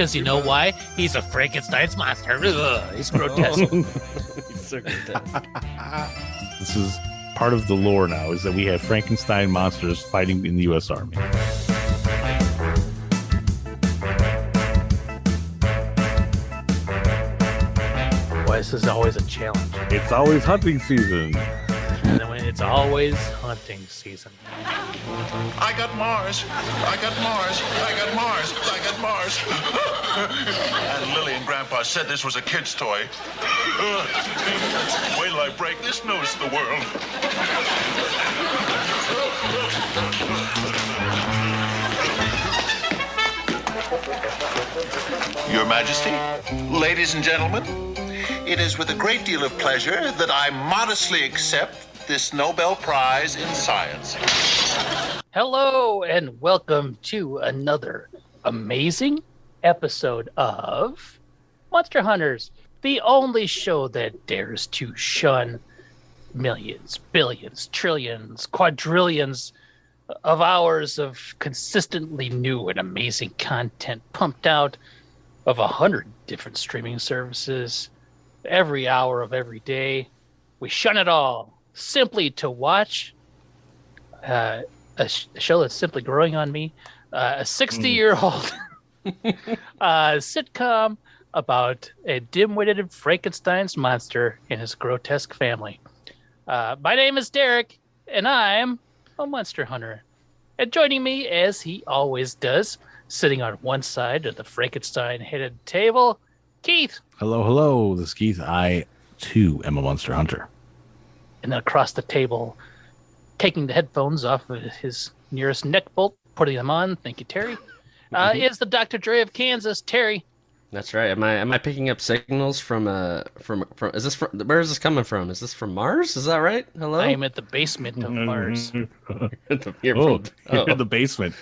Because you know why? He's a Frankenstein's monster. Ugh, he's grotesque. He's so grotesque. This is part of the lore now, is that we have Frankenstein monsters fighting in the U.S. Army. Boy, this is always a challenge. It's always hunting season. And then it's always hunting season. I got Mars. I got Mars. I got Mars. I got Mars. And Lily and Grandpa said this was a kid's toy. Wait till I break this news to the world. Your Majesty, ladies and gentlemen, it is with a great deal of pleasure that I modestly accept this Nobel Prize in Science. Hello, and welcome to another amazing episode of Munster Hunters, the only show that dares to shun millions, billions, trillions, quadrillions of hours of consistently new and amazing content pumped out of 100 different streaming services every hour of every day. We shun it all simply to watch a show that's simply growing on me, a 60-year-old sitcom about a dim-witted Frankenstein's monster and his grotesque family. My name is Derek, and I'm a Munster Hunter. And joining me, as he always does, sitting on one side of the Frankenstein-headed table, Keith. Hello. This is Keith. I, too, am a Munster Hunter. And then across the table, taking the headphones off of his nearest neck bolt, putting them on, thank you, Terry, is the Dr. Dre of Kansas, Terry. That's right. Am I picking up signals from is this from, where is this coming from? Is this from Mars? Is that right? Hello? I am at the basement of Mars. You're in the basement.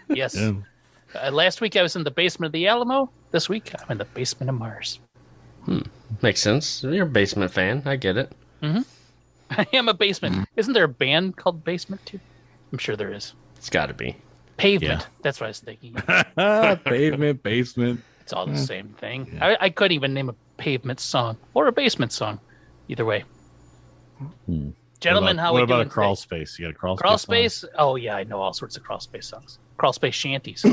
Yes. Yeah. Last week I was in the basement of the Alamo. This week I'm in the basement of Mars. Makes sense. You're a basement fan. I get it. Mm-hmm. I am a basement. Isn't there a band called Basement too? I'm sure there is. It's got to be. Pavement. Yeah. That's what I was thinking. Pavement, basement. It's all the same thing. Yeah. I couldn't even name a pavement song or a basement song. Either way. Gentlemen, how we doing? What about a crawl space? You got a crawl space? Oh, yeah, I know all sorts of crawl space songs. Crawl space shanties.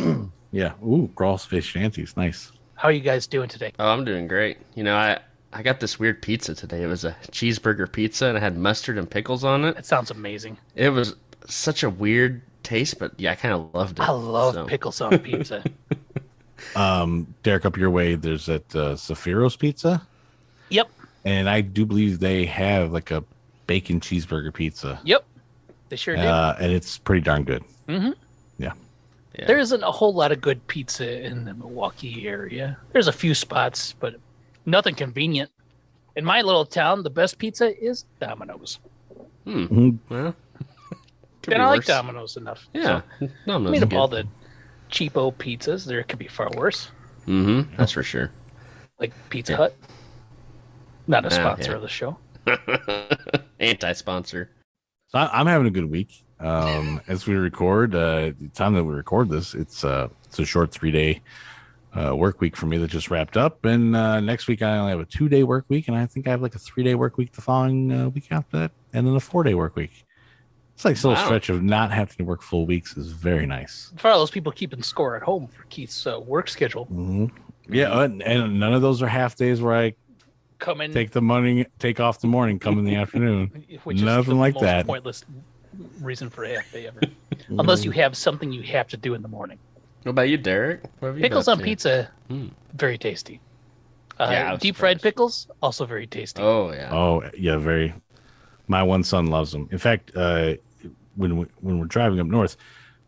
Yeah. Ooh, crawl space shanties. Nice. How are you guys doing today? Oh, I'm doing great. You know, I got this weird pizza today. It was a cheeseburger pizza, and it had mustard and pickles on it. That sounds amazing. It was such a weird taste, but yeah, I kind of loved it. I love pickles on pizza. Derek, up your way, there's that Zafiro's Pizza. Yep. And I do believe they have like a bacon cheeseburger pizza. Yep. They sure do. And it's pretty darn good. Mm-hmm. Yeah. There isn't a whole lot of good pizza in the Milwaukee area. There's a few spots, but nothing convenient. In my little town, the best pizza is Domino's. Mm-hmm. Well, and I like Domino's enough. Yeah. So, Domino's I mean, of all the cheapo pizzas, there could be far worse. Mm-hmm. That's for sure. Like Pizza Hut. Not a sponsor of the show. Anti-sponsor. So I'm having a good week. As we record, the time that we record this, it's a short 3-day work week for me that just wrapped up. And next week I only have a 2-day work week, and I think I have like a 3-day work week the following week after that, and then a 4-day work week. It's like a little stretch of not having to work full weeks is very nice. For all those people keeping score at home for Keith's work schedule. Mm-hmm. Yeah, and none of those are half days where I come in, take off the morning, come in the afternoon. Which Nothing is like most that. Pointless reason for a half day ever, unless you have something you have to do in the morning. What about you, Derek? What have you Pickles been on up to? pizza, very tasty. Deep fried pickles, also very tasty. Oh yeah. Oh yeah, very. My one son loves them. In fact, when we're driving up north,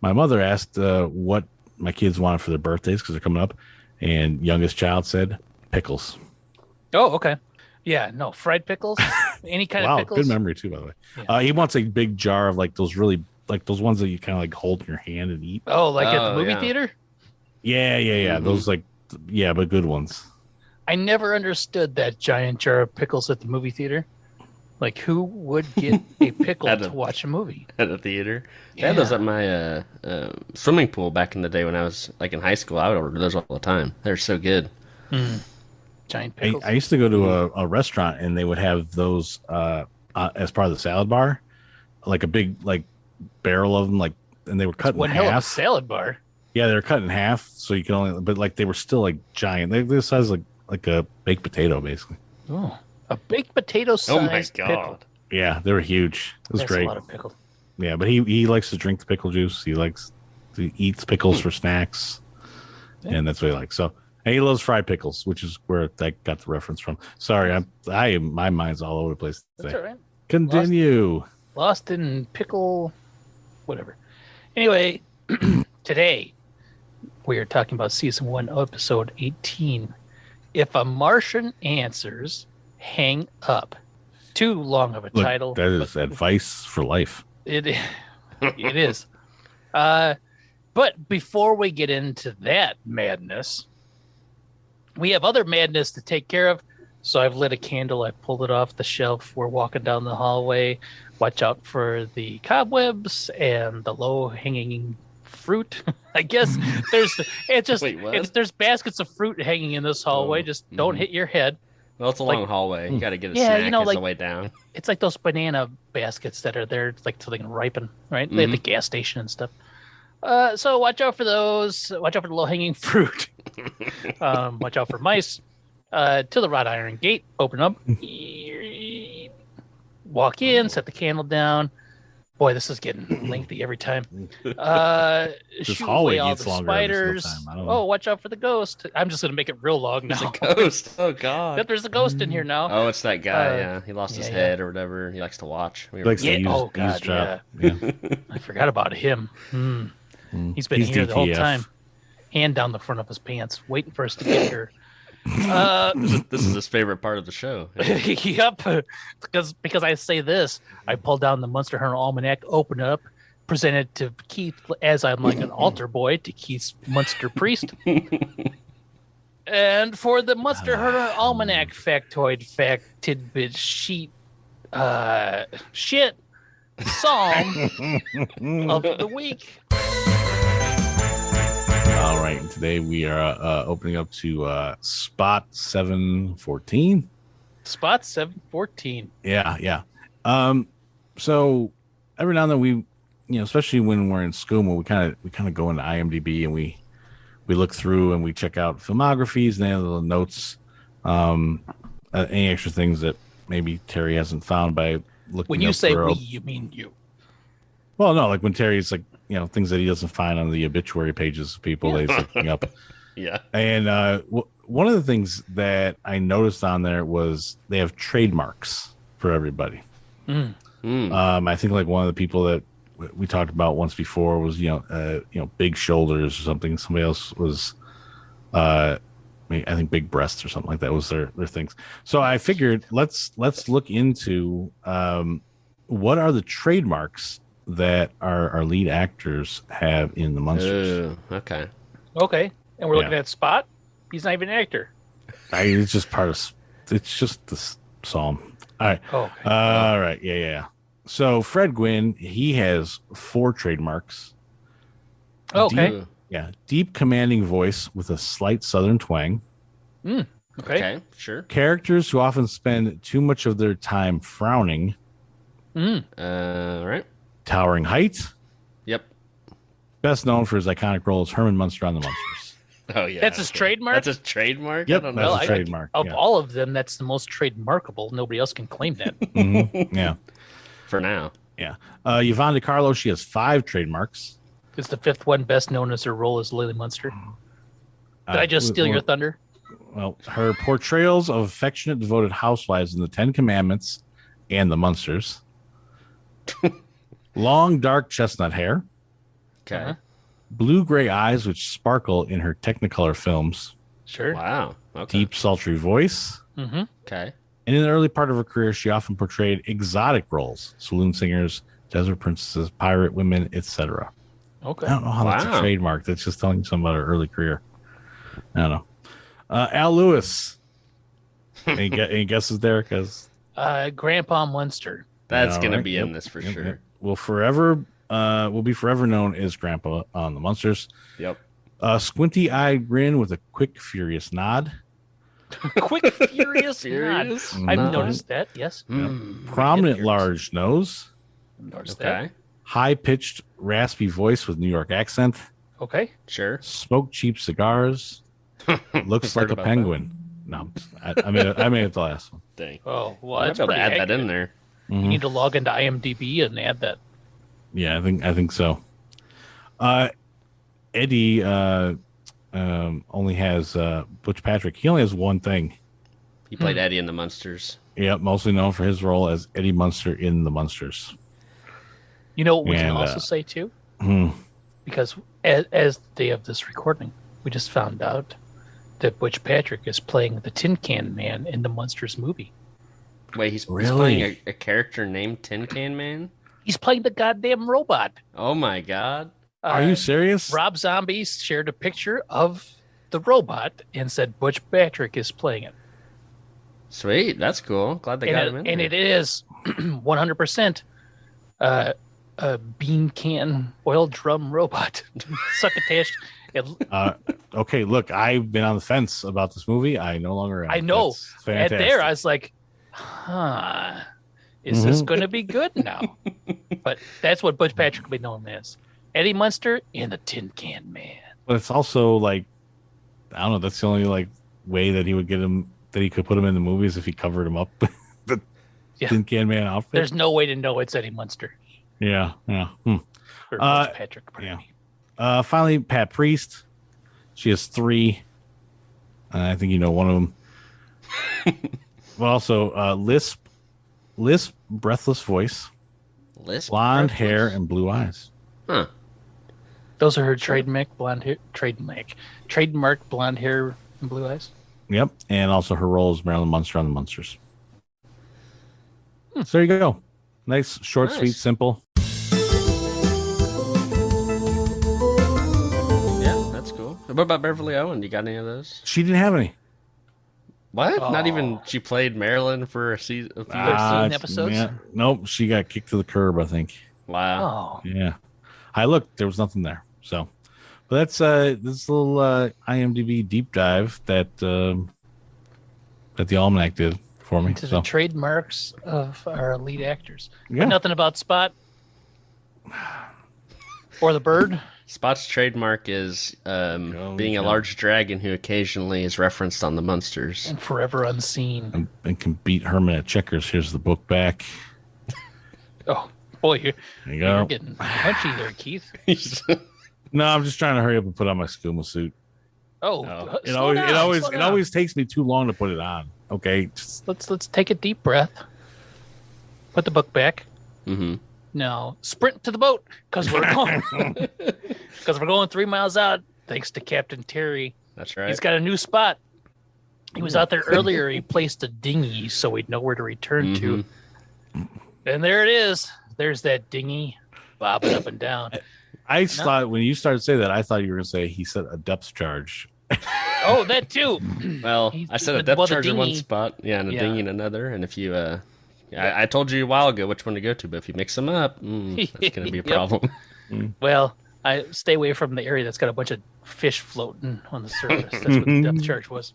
my mother asked what my kids wanted for their birthdays because they're coming up, and youngest child said pickles. Oh, okay. Yeah, no, fried pickles, any kind of pickles. Good memory too, by the way. Yeah. He wants a big jar of like those really like those ones that you kind of like hold in your hand and eat. Oh, like at the movie theater? Yeah. Mm-hmm. Those like, yeah, but good ones. I never understood that giant jar of pickles at the movie theater. Like, who would get a pickle At to watch a movie? At the theater. They Yeah. had those at my swimming pool back in the day when I was like in high school. I would order those all the time. They're so good. Giant pickles. I used to go to a restaurant and they would have those as part of the salad bar, like a big barrel of them, and they were cut in One hell of a half. salad bar. Yeah, they were cut in half, so you can only. But they were still giant. They're the size like a baked potato, basically. Oh, a baked potato Oh my sized pickle. god. Yeah, they were huge. It was That's great. a lot of pickle. Yeah, but he likes to drink the pickle juice. He eats pickles for snacks, and that's what he likes. So, and he loves fried pickles, which is where I got the reference from. Sorry, my mind's all over the place today. That's all right. Continue. Lost in pickle, whatever. Anyway, today we are talking about season 1, episode 18. If a Martian answers, hang up. Too long of a Look, title. that is advice for life. It is. But before we get into that madness, we have other madness to take care of. So I've lit a candle. I pulled it off the shelf. We're walking down the hallway. Watch out for the cobwebs and the low-hanging fruit. I guess there's baskets of fruit hanging in this hallway. Just don't hit your head. Well, it's a long hallway. You got to get a Yeah, snack as the way down. It's like those banana baskets that are there, so they can ripen, right? They have the gas station and stuff. So watch out for those. Watch out for the low-hanging fruit. Watch out for mice. To the wrought iron gate. Open up. Walk in. Set the candle down. Boy, this is getting lengthy every time. Shoot hallway away all gets the longer every single spiders. time. I don't know. Oh, watch out for the ghost. I'm just going to make it real long now. Ghost. Oh god. Yep, there's a ghost in here now. Oh, it's that guy. Yeah, he lost his yeah, head or whatever. He likes to watch. He likes to use, oh, God, eavesdrop. Yeah. I forgot about him. He's been here the whole DTF. time. Hand down the front of his pants, waiting for us to get here. This is his favorite part of the show. Yep. Because I say this, I pull down the Munster Hunter Almanac, open it up, present it to Keith as I'm like an altar boy to Keith's Munster priest. And for the Munster Hunter Almanac factoid fact tidbit sheet shit psalm of the week. All right. And today we are opening up to spot 714. Spot 714. Yeah. So every now and then we, especially when we're in SCUMA, we kind of go into IMDb and we look through and we check out filmographies and any little notes, any extra things that maybe Terry hasn't found by looking. When you up say for we, you mean you. Well, no, like when Terry's things that he doesn't find on the obituary pages of people that he's looking up. Yeah. And one of the things that I noticed on there was they have trademarks for everybody. I think like one of the people that we talked about once before was big shoulders or something. Somebody else was I think big breasts or something like that was their things. So I figured let's look into what are the trademarks that our lead actors have in the Munsters. Okay. And we're looking at Spot. He's not even an actor. It's just part of. It's just the psalm. All right. Okay. All right. Yeah. So Fred Gwynn, he has 4 trademarks. Okay. Deep commanding voice with a slight southern twang. Okay. Sure. Characters who often spend too much of their time frowning. All right. Towering height. Yep. Best known for his iconic role as Herman Munster on the Munsters. Oh yeah. That's his trademark? That's his trademark. Yep, I don't that's know. a trademark. Of yeah. all of them, that's the most trademarkable. Nobody else can claim that. Mhm, yeah. For now. Yeah. Yvonne DiCarlo, she has 5 trademarks. Is the 5th one best known as her role as Lily Munster? Did I just steal your thunder? Well, her portrayals of affectionate, devoted housewives in the 10 Commandments and the Munsters. Long, dark chestnut hair. Okay. Blue-gray eyes which sparkle in her Technicolor films. Sure. Wow. Okay. Deep, sultry voice. Mm-hmm. Okay. And in the early part of her career, she often portrayed exotic roles. Saloon singers, desert princesses, pirate women, etc. Okay. I don't know how that's a trademark. That's just telling you something about her early career. I don't know. Al Lewis. Any guesses there? Because Grandpa Munster. That's All gonna right, be yep, in this for yep, sure. yep. Will be forever known as Grandpa on the Munsters. Yep. Squinty-eyed grin with a quick, furious nod. Quick, furious, Furious? nod. I've Mhm. noticed that. Yes. Prominent Furious. large nose. Noticed Okay. High-pitched, raspy voice with New York accent. that. Okay. Sure. Smoke cheap cigars. Looks like Heard a about penguin. No, I made it the last one. that. Dang. Oh, well, I'd that's be able to pretty add that in accurate. there. You need to log into IMDb and add that. Yeah, I think so. Eddie only has Butch Patrick. He only has one thing. He played Eddie in the Munsters. Yep, mostly known for his role as Eddie Munster in the Munsters. You know what we can And, also say, too? Hmm. Because as the day of this recording, we just found out that Butch Patrick is playing the Tin Can Man in the Munsters movie. Wait, he's Really? playing a character named Tin Can Man? He's playing the goddamn robot. Oh my god. Are you serious? Rob Zombie shared a picture of the robot and said Butch Patrick is playing it. Sweet. That's cool. Glad they got him in And there. it is 100% a bean can oil drum robot. Succotash. Okay, look, I've been on the fence about this movie. I no longer am. I know. That's And fantastic. there, I was like, huh, is this going to be good now? But that's what Butch Patrick will be known as. Eddie Munster and the Tin Can Man. But it's also like, I don't know. That's the only like way that he would get him, that he could put him in the movies if he covered him up. The Yeah. Tin Can Man outfit. There's no way to know it's Eddie Munster Yeah. or Butch Patrick. Pardon me. Finally, Pat Priest. She has 3. I think you know one of them. But also, lisp, breathless voice, Lisp blonde Breathless? hair, and blue eyes. Huh. Those are her trademark blonde hair, trademark blonde hair and blue eyes. Yep. And also her role as Marilyn Munster on the Munsters. So there you go. Nice, short, Nice. sweet, simple. Yeah, that's cool. What about Beverly Owen? You got any of those? She didn't have any. What? Oh. Not even she played Marilyn for a season. A few Ah. episodes? episodes? Yeah. Nope. She got kicked to the curb, I think. Wow. Oh, Yeah. I looked. There was nothing there. So, but that's this little IMDb deep dive that the Almanac did for me. to So the trademarks of our lead actors. yeah. But nothing about Spot or the bird. Spot's trademark is being a yeah. large dragon who occasionally is referenced on the Munsters. And forever unseen. and can beat Herman at checkers. Here's the book back. Oh boy, There you you're go. getting punchy there, Keith. No, I'm just trying to hurry up and put on my SCUMA suit. Oh, It slow down, slow down. always takes me too long to put it on. Okay. Just, Let's take a deep breath. Put the book back. Mm-hmm. Now sprint to the boat because we're going 3 miles out. Thanks to Captain Terry. That's right. He's got a new spot. He was out there earlier. He placed a dinghy so we'd know where to return to. And there it is. There's that dinghy bobbing up and down. I thought when you started to say that, I thought you were going to say he set a depth charge. Oh, that too. Well, He's- I said a well, depth the charge in one dinghy- spot, yeah, and a Yeah. dinghy in another. And if you, I told you a while ago which one to go to, but if you mix them up, that's going to be a Yep. problem. Well, I stay away from the area that's got a bunch of fish floating on the surface. That's what the depth charge was.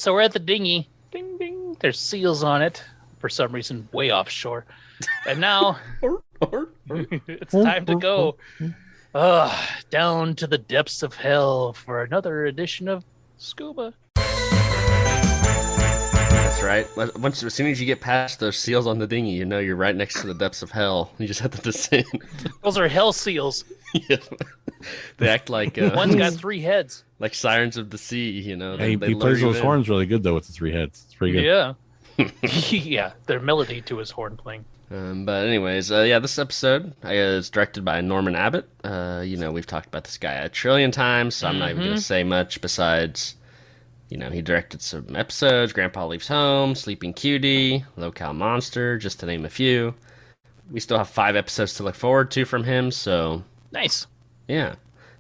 So we're at the dinghy. Ding, ding. There's seals on it for some reason, way offshore. And now it's time to go down to the depths of hell for another edition of SCUMA. That's right. Once, as soon as you get past those seals on the dinghy, you know you're right next to the depths of hell. You just have to descend. Those are hell seals. Yeah. They act like One's got 3 heads. like sirens of the sea. You know, He they lure plays you those in. horns really good, though, with the 3 heads. It's pretty good. Yeah. Yeah, their melody to his horn playing. But anyways, this episode is directed by Norman Abbott. We've talked about this guy a trillion times, so I'm not even going to say much besides, he directed some episodes, Grandpa Leaves Home, Sleeping Cutie, Locale Monster, just to name a few. We still have 5 episodes to look forward to from him, so Nice. yeah.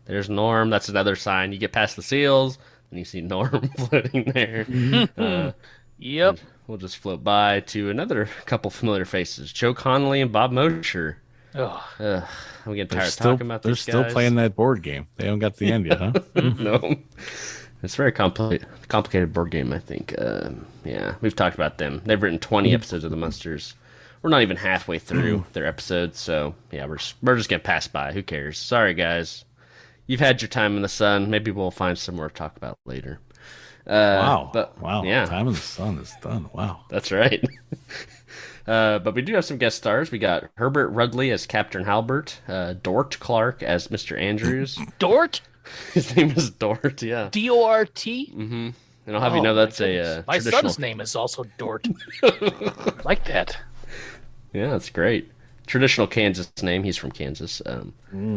There's Norm. That's another sign. You get past the seals, and you see Norm floating there. Yep. we'll just float by to another couple familiar faces, Joe Connolly and Bob Mosher. Oh, I'm getting tired of talking about these guys. They're still playing that board game. They haven't got to the end yet, huh? No. It's a very complicated board game, I think. Yeah, we've talked about them. They've written 20 episodes of the Munsters. We're not even halfway through their episodes, so yeah, we're just going to pass by. Who cares? Sorry, guys. You've had your time in the sun. Maybe we'll find some more to talk about later. Wow. Yeah. Time in the sun is done. Wow. That's right. But we do have some guest stars. We got Herbert Rudley as Captain Halbert, Dort Clark as Mr. Andrews. Dort? His name is Dort, yeah. D-O-R-T? Mm-hmm. And I'll have you know that's a my traditional... son's name is also Dort. Like that. Yeah, that's great. Traditional Kansas name. He's from Kansas.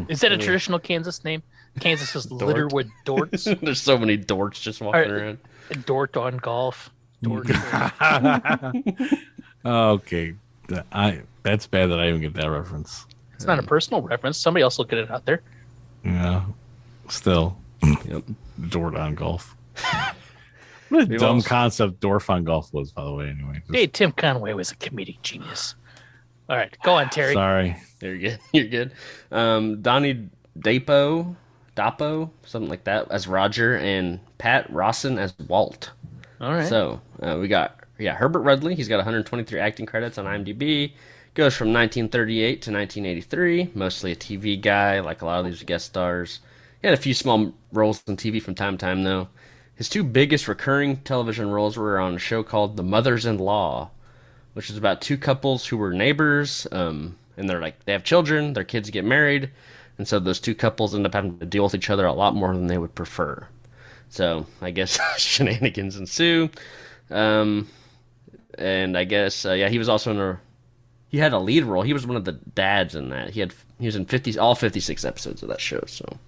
Is that a traditional Kansas name? Kansas is littered with Dorts. There's so many Dorts just walking around. Dort on golf. Dort. Okay. That's bad that I even get that reference. It's not a personal reference. Somebody else will get it out there. Yeah. Still. Yep. Dort on golf. What a dumb concept Dorf on golf was, by the way, anyway. Hey, Tim Conway was a comedic genius. All right, go on, Terry. Sorry. You're good. You're good. Donnie Dapo, something like that, as Roger, and Pat Rawson as Walt. All right. So we got Herbert Rudley. He's got 123 acting credits on IMDb. Goes from 1938 to 1983. Mostly a TV guy, like a lot of these guest stars. He had a few small roles on TV from time to time, though. His two biggest recurring television roles were on a show called The Mothers-in-Law, which is about two couples who were neighbors, and they have children, their kids get married, and so those two couples end up having to deal with each other a lot more than they would prefer. So I guess shenanigans ensue. And I guess he was also he had a lead role. He was one of the dads in that. He was in all 56 episodes of that show. So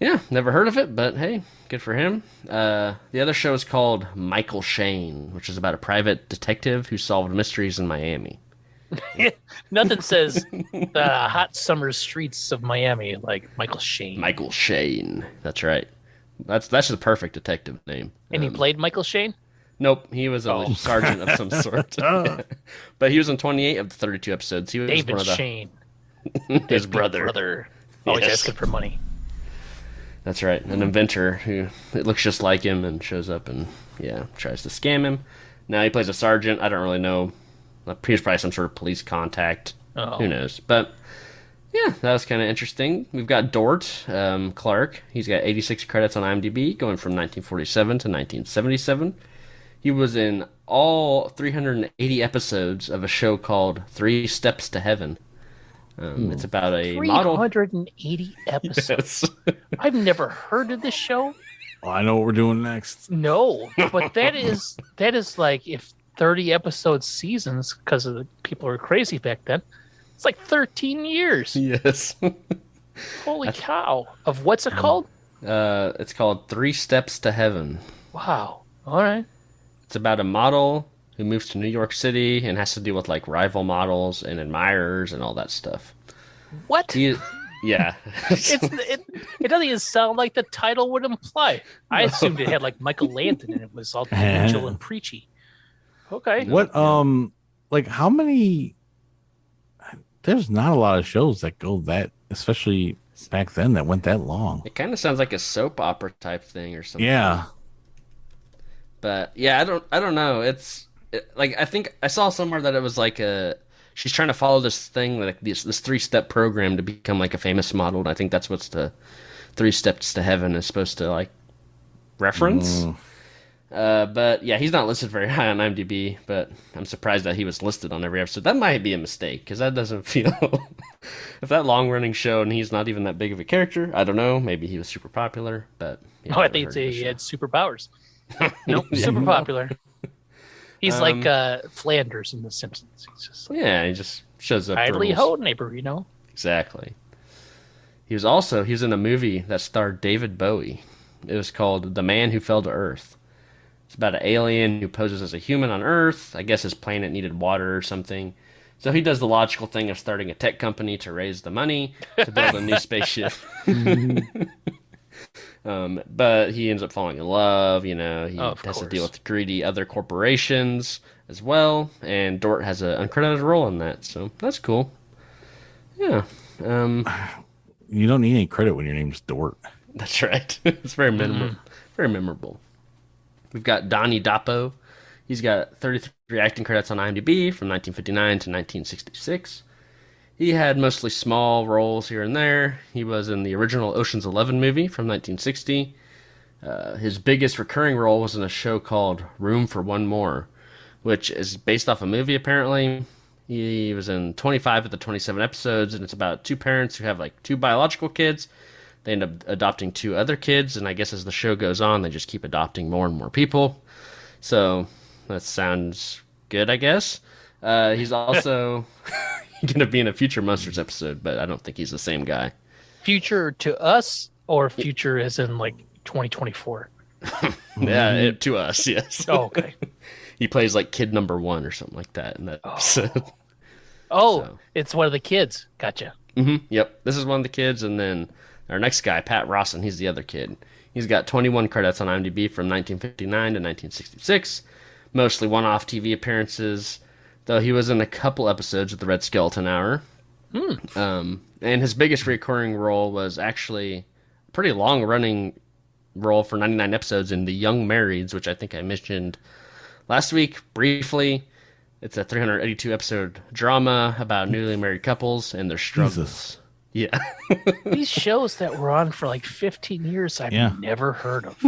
yeah, never heard of it, but hey, good for him. The other show is called Michael Shane, which is about a private detective who solved mysteries in Miami. Nothing says the hot summer streets of Miami like Michael Shane. Michael Shane. That's right. That's just a perfect detective name. And he played Michael Shane? Nope, he was a sergeant of some sort. But he was in 28 of the 32 episodes. He was David one of the... Shane. His brother. Always Yes. asking for money. That's right. An inventor who it looks just like him and shows up and, tries to scam him. Now he plays a sergeant. I don't really know. He's probably some sort of police contact. Oh. Who knows? But, yeah, that was kind of interesting. We've got Dort Clark. He's got 86 credits on IMDb, going from 1947 to 1977. He was in all 380 episodes of a show called 3 Steps to Heaven. It's about a model. 380 episodes. Yes. I've never heard of this show. Well, I know what we're doing next. No, but that is like if 30 episode seasons, because of the people were crazy back then. It's like 13 years. Yes. Holy cow! Of what's it called? It's called 3 Steps to Heaven. Wow. All right. It's about a model who moves to New York City and has to deal with like rival models and admirers and all that stuff. What? Yeah. It doesn't even sound like the title would imply. I assumed it had like Michael Landon and it was all angel and preachy. Okay. What like how many? There's not a lot of shows that go that, especially back then, that went that long. It kind of sounds like a soap opera type thing or something. Yeah. But yeah, I don't know. Like I think I saw somewhere that it was like she's trying to follow this thing like this 3-step program to become like a famous model, and I think that's what's the 3 Steps to Heaven is supposed to like reference. But yeah, he's not listed very high on IMDb, but I'm surprised that he was listed on every episode. That might be a mistake because that doesn't feel if that long running show and he's not even that big of a character. I don't know. Maybe he was super popular, but yeah, I think he had superpowers. Nope, super popular. He's like Flanders in The Simpsons. He's just like, he just shows up. idly ho neighbor, you know. Exactly. He was in a movie that starred David Bowie. It was called The Man Who Fell to Earth. It's about an alien who poses as a human on Earth. I guess his planet needed water or something. So he does the logical thing of starting a tech company to raise the money to build a new spaceship. But he ends up falling in love. You know, he Of has to deal course. with greedy other corporations as well. And Dort has an uncredited role in that, so that's cool. Yeah, You don't need any credit when your name's Dort. that's right. It's very memorable. Very memorable. We've got Donnie Dappo. He's got 33 acting credits on IMDb from 1959 to 1966. He had mostly small roles here and there. He was in the original Ocean's 11 movie from 1960. His biggest recurring role was in a show called Room for One More, which is based off a movie apparently. He was in 25 of the 27 episodes, and it's about two parents who have like two biological kids. They end up adopting two other kids, and I guess as the show goes on, they just keep adopting more and more people. So that sounds good, I guess. He's also going to be in a future Munsters episode, but I don't think he's the same guy. Future to us or future as in like 2024? Yeah, to us, yes. Oh, okay. He plays like kid number 1 or something like that in that episode. Oh, So. it's one of the kids. Gotcha. Yep, this is one of the kids, and then our next guy, Pat Rawson, he's the other kid. He's got 21 credits on IMDb from 1959 to 1966, mostly one-off TV appearances, though he was in a couple episodes of the Red Skeleton Hour. And his biggest recurring role was actually a pretty long-running role for 99 episodes in The Young Marrieds, which I think I mentioned last week briefly. It's a 382 episode drama about newly married couples and their struggles. Jesus. Yeah. These shows that were on for like 15 years, I've never heard of.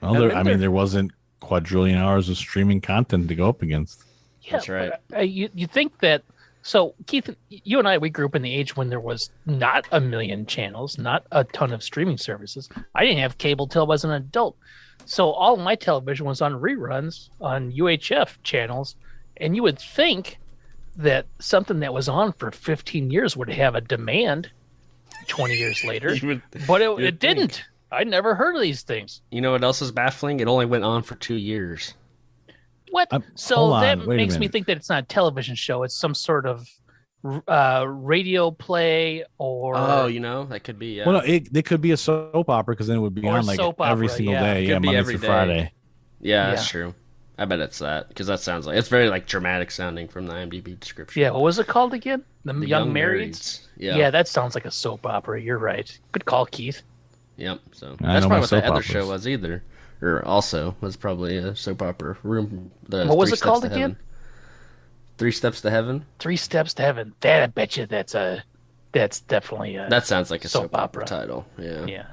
Well, there wasn't quadrillion hours of streaming content to go up against. Yeah, That's right. but, you think that? So, Keith, you and I, we grew up in the age when there was not a million channels, not a ton of streaming services. I didn't have cable till I was an adult, so all my television was on reruns on UHF channels. And you would think that something that was on for 15 years would have a demand 20 years later, but it didn't. I never heard of these things. You know what else is baffling? It only went on for 2 years. What? Hold So on, that wait a makes me minute. think that it's not a television show. It's some sort of radio play or Oh, you know, that could be. Well, no, it could be a soap opera because then it would be Or on like soap every opera, single yeah. day. Could Yeah, be Monday every through day. Friday. Yeah, that's Yeah. true. I bet it's that because that sounds like it's very like dramatic sounding from the IMDb description. yeah. What was it called again? The Young Marrieds. Marrieds. Yeah. Yeah, that sounds like a soap opera. You're right. Good call, Keith. Yep. So I that's know probably my what soap that other operas. show was either, or also was probably a soap opera. What was it called again? 3 Steps to Heaven. 3 Steps to Heaven. That I bet you that's definitely a That sounds like a soap soap opera opera. title. Yeah. yeah.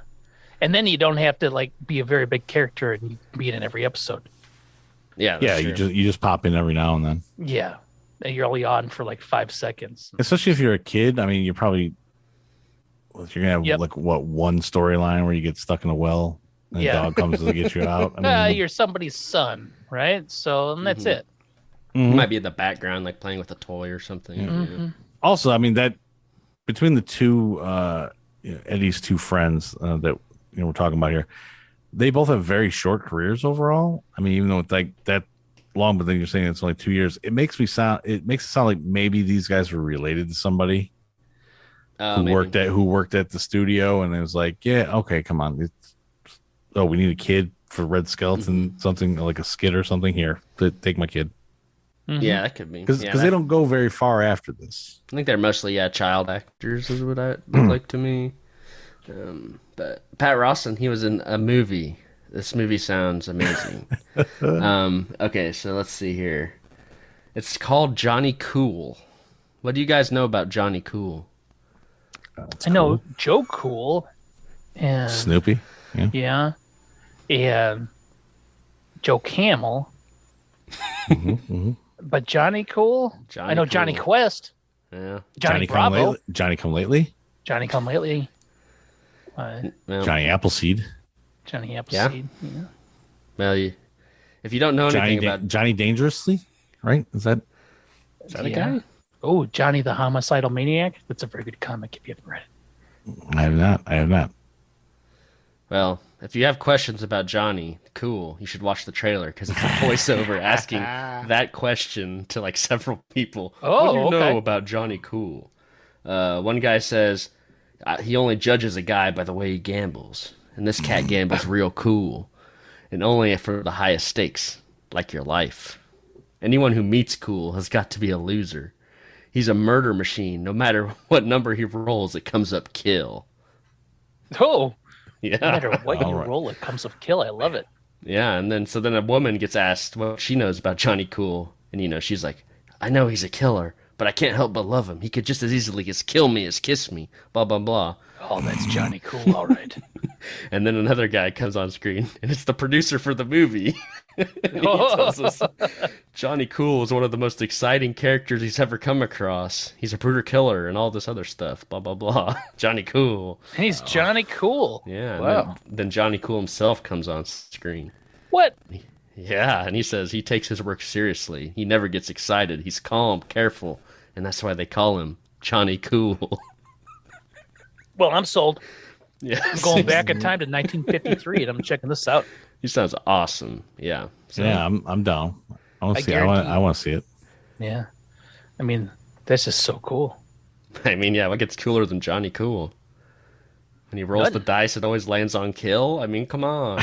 And then you don't have to like be a very big character and you can be in every episode. Yeah. Yeah, that's you true. just pop in every now and then. Yeah. And you're only on for like 5 seconds. Especially if you're a kid. I mean, you're gonna have Yep. like one storyline where you get stuck in a well and Yeah. the dog comes to get you out. I mean, You're somebody's son, right? So and that's it. You might be in the background, like playing with a toy or something. Yeah. also, I mean that between the two Eddie's two friends that we're talking about here, they both have very short careers overall. I mean, even though it's like that long, but then you're saying it's only 2 years. It makes it sound like maybe these guys were related to somebody who Maybe. worked at the studio, and it was like, yeah, okay, come on. We need a kid for Red Skeleton, something like a skit or something. Here, take my kid. Yeah, that could be. Because Yeah, they don't go very far after this. I think they're mostly child actors, is what it looked like to me. But Pat Rawson, he was in a movie. This movie sounds amazing. Okay, so let's see here. It's called Johnny Cool. What do you guys know about Johnny Cool? I know Joe Cool and Snoopy. yeah, and Joe Camel. But Johnny Cool, Johnny I know Johnny Cool. Quest, Yeah. Johnny Bravo, Johnny Come Lately. Johnny Come Lately, Well, Johnny Appleseed. Johnny Appleseed. Yeah. well, if you don't know anything about Johnny Dangerously, right? Is that a guy? Oh, Johnny the Homicidal Maniac. That's a very good comic if you haven't read it. I have not. Well, if you have questions about Johnny Cool, you should watch the trailer because it's a voiceover asking that question to like several people. Oh, what do you okay. know about Johnny Cool? One guy says he only judges a guy by the way he gambles, and this cat gamble's real cool, and only for the highest stakes, like your life. Anyone who meets cool has got to be a loser. He's a murder machine. No matter what number he rolls, it comes up kill. Oh, Yeah. no matter what you Alright. roll, it comes with kill. I love it. Yeah, and then a woman gets asked what she knows about Johnny Cool, and she's like, I know he's a killer, but I can't help but love him. He could just as easily just kill me as kiss me. Blah blah blah. Oh, that's Johnny Cool. All right. And then another guy comes on screen, and it's the producer for the movie. And he tells us Johnny Cool is one of the most exciting characters he's ever come across. He's a brutal killer and all this other stuff. Blah blah blah. Johnny Cool. And he's Johnny Cool. Yeah. Wow. And then Johnny Cool himself comes on screen. What? Yeah, and he says he takes his work seriously. He never gets excited. He's calm, careful, and that's why they call him Johnny Cool. Well, I'm sold. Yeah, I'm going back in time to 1953, and I'm checking this out. He sounds awesome. Yeah. So, Yeah, I'm down. I want I to see. guarantee I want to see it. Yeah. I mean, that's just so cool. I mean, yeah, what gets cooler than Johnny Cool? When he rolls None. the dice, it always lands on kill. I mean, come on.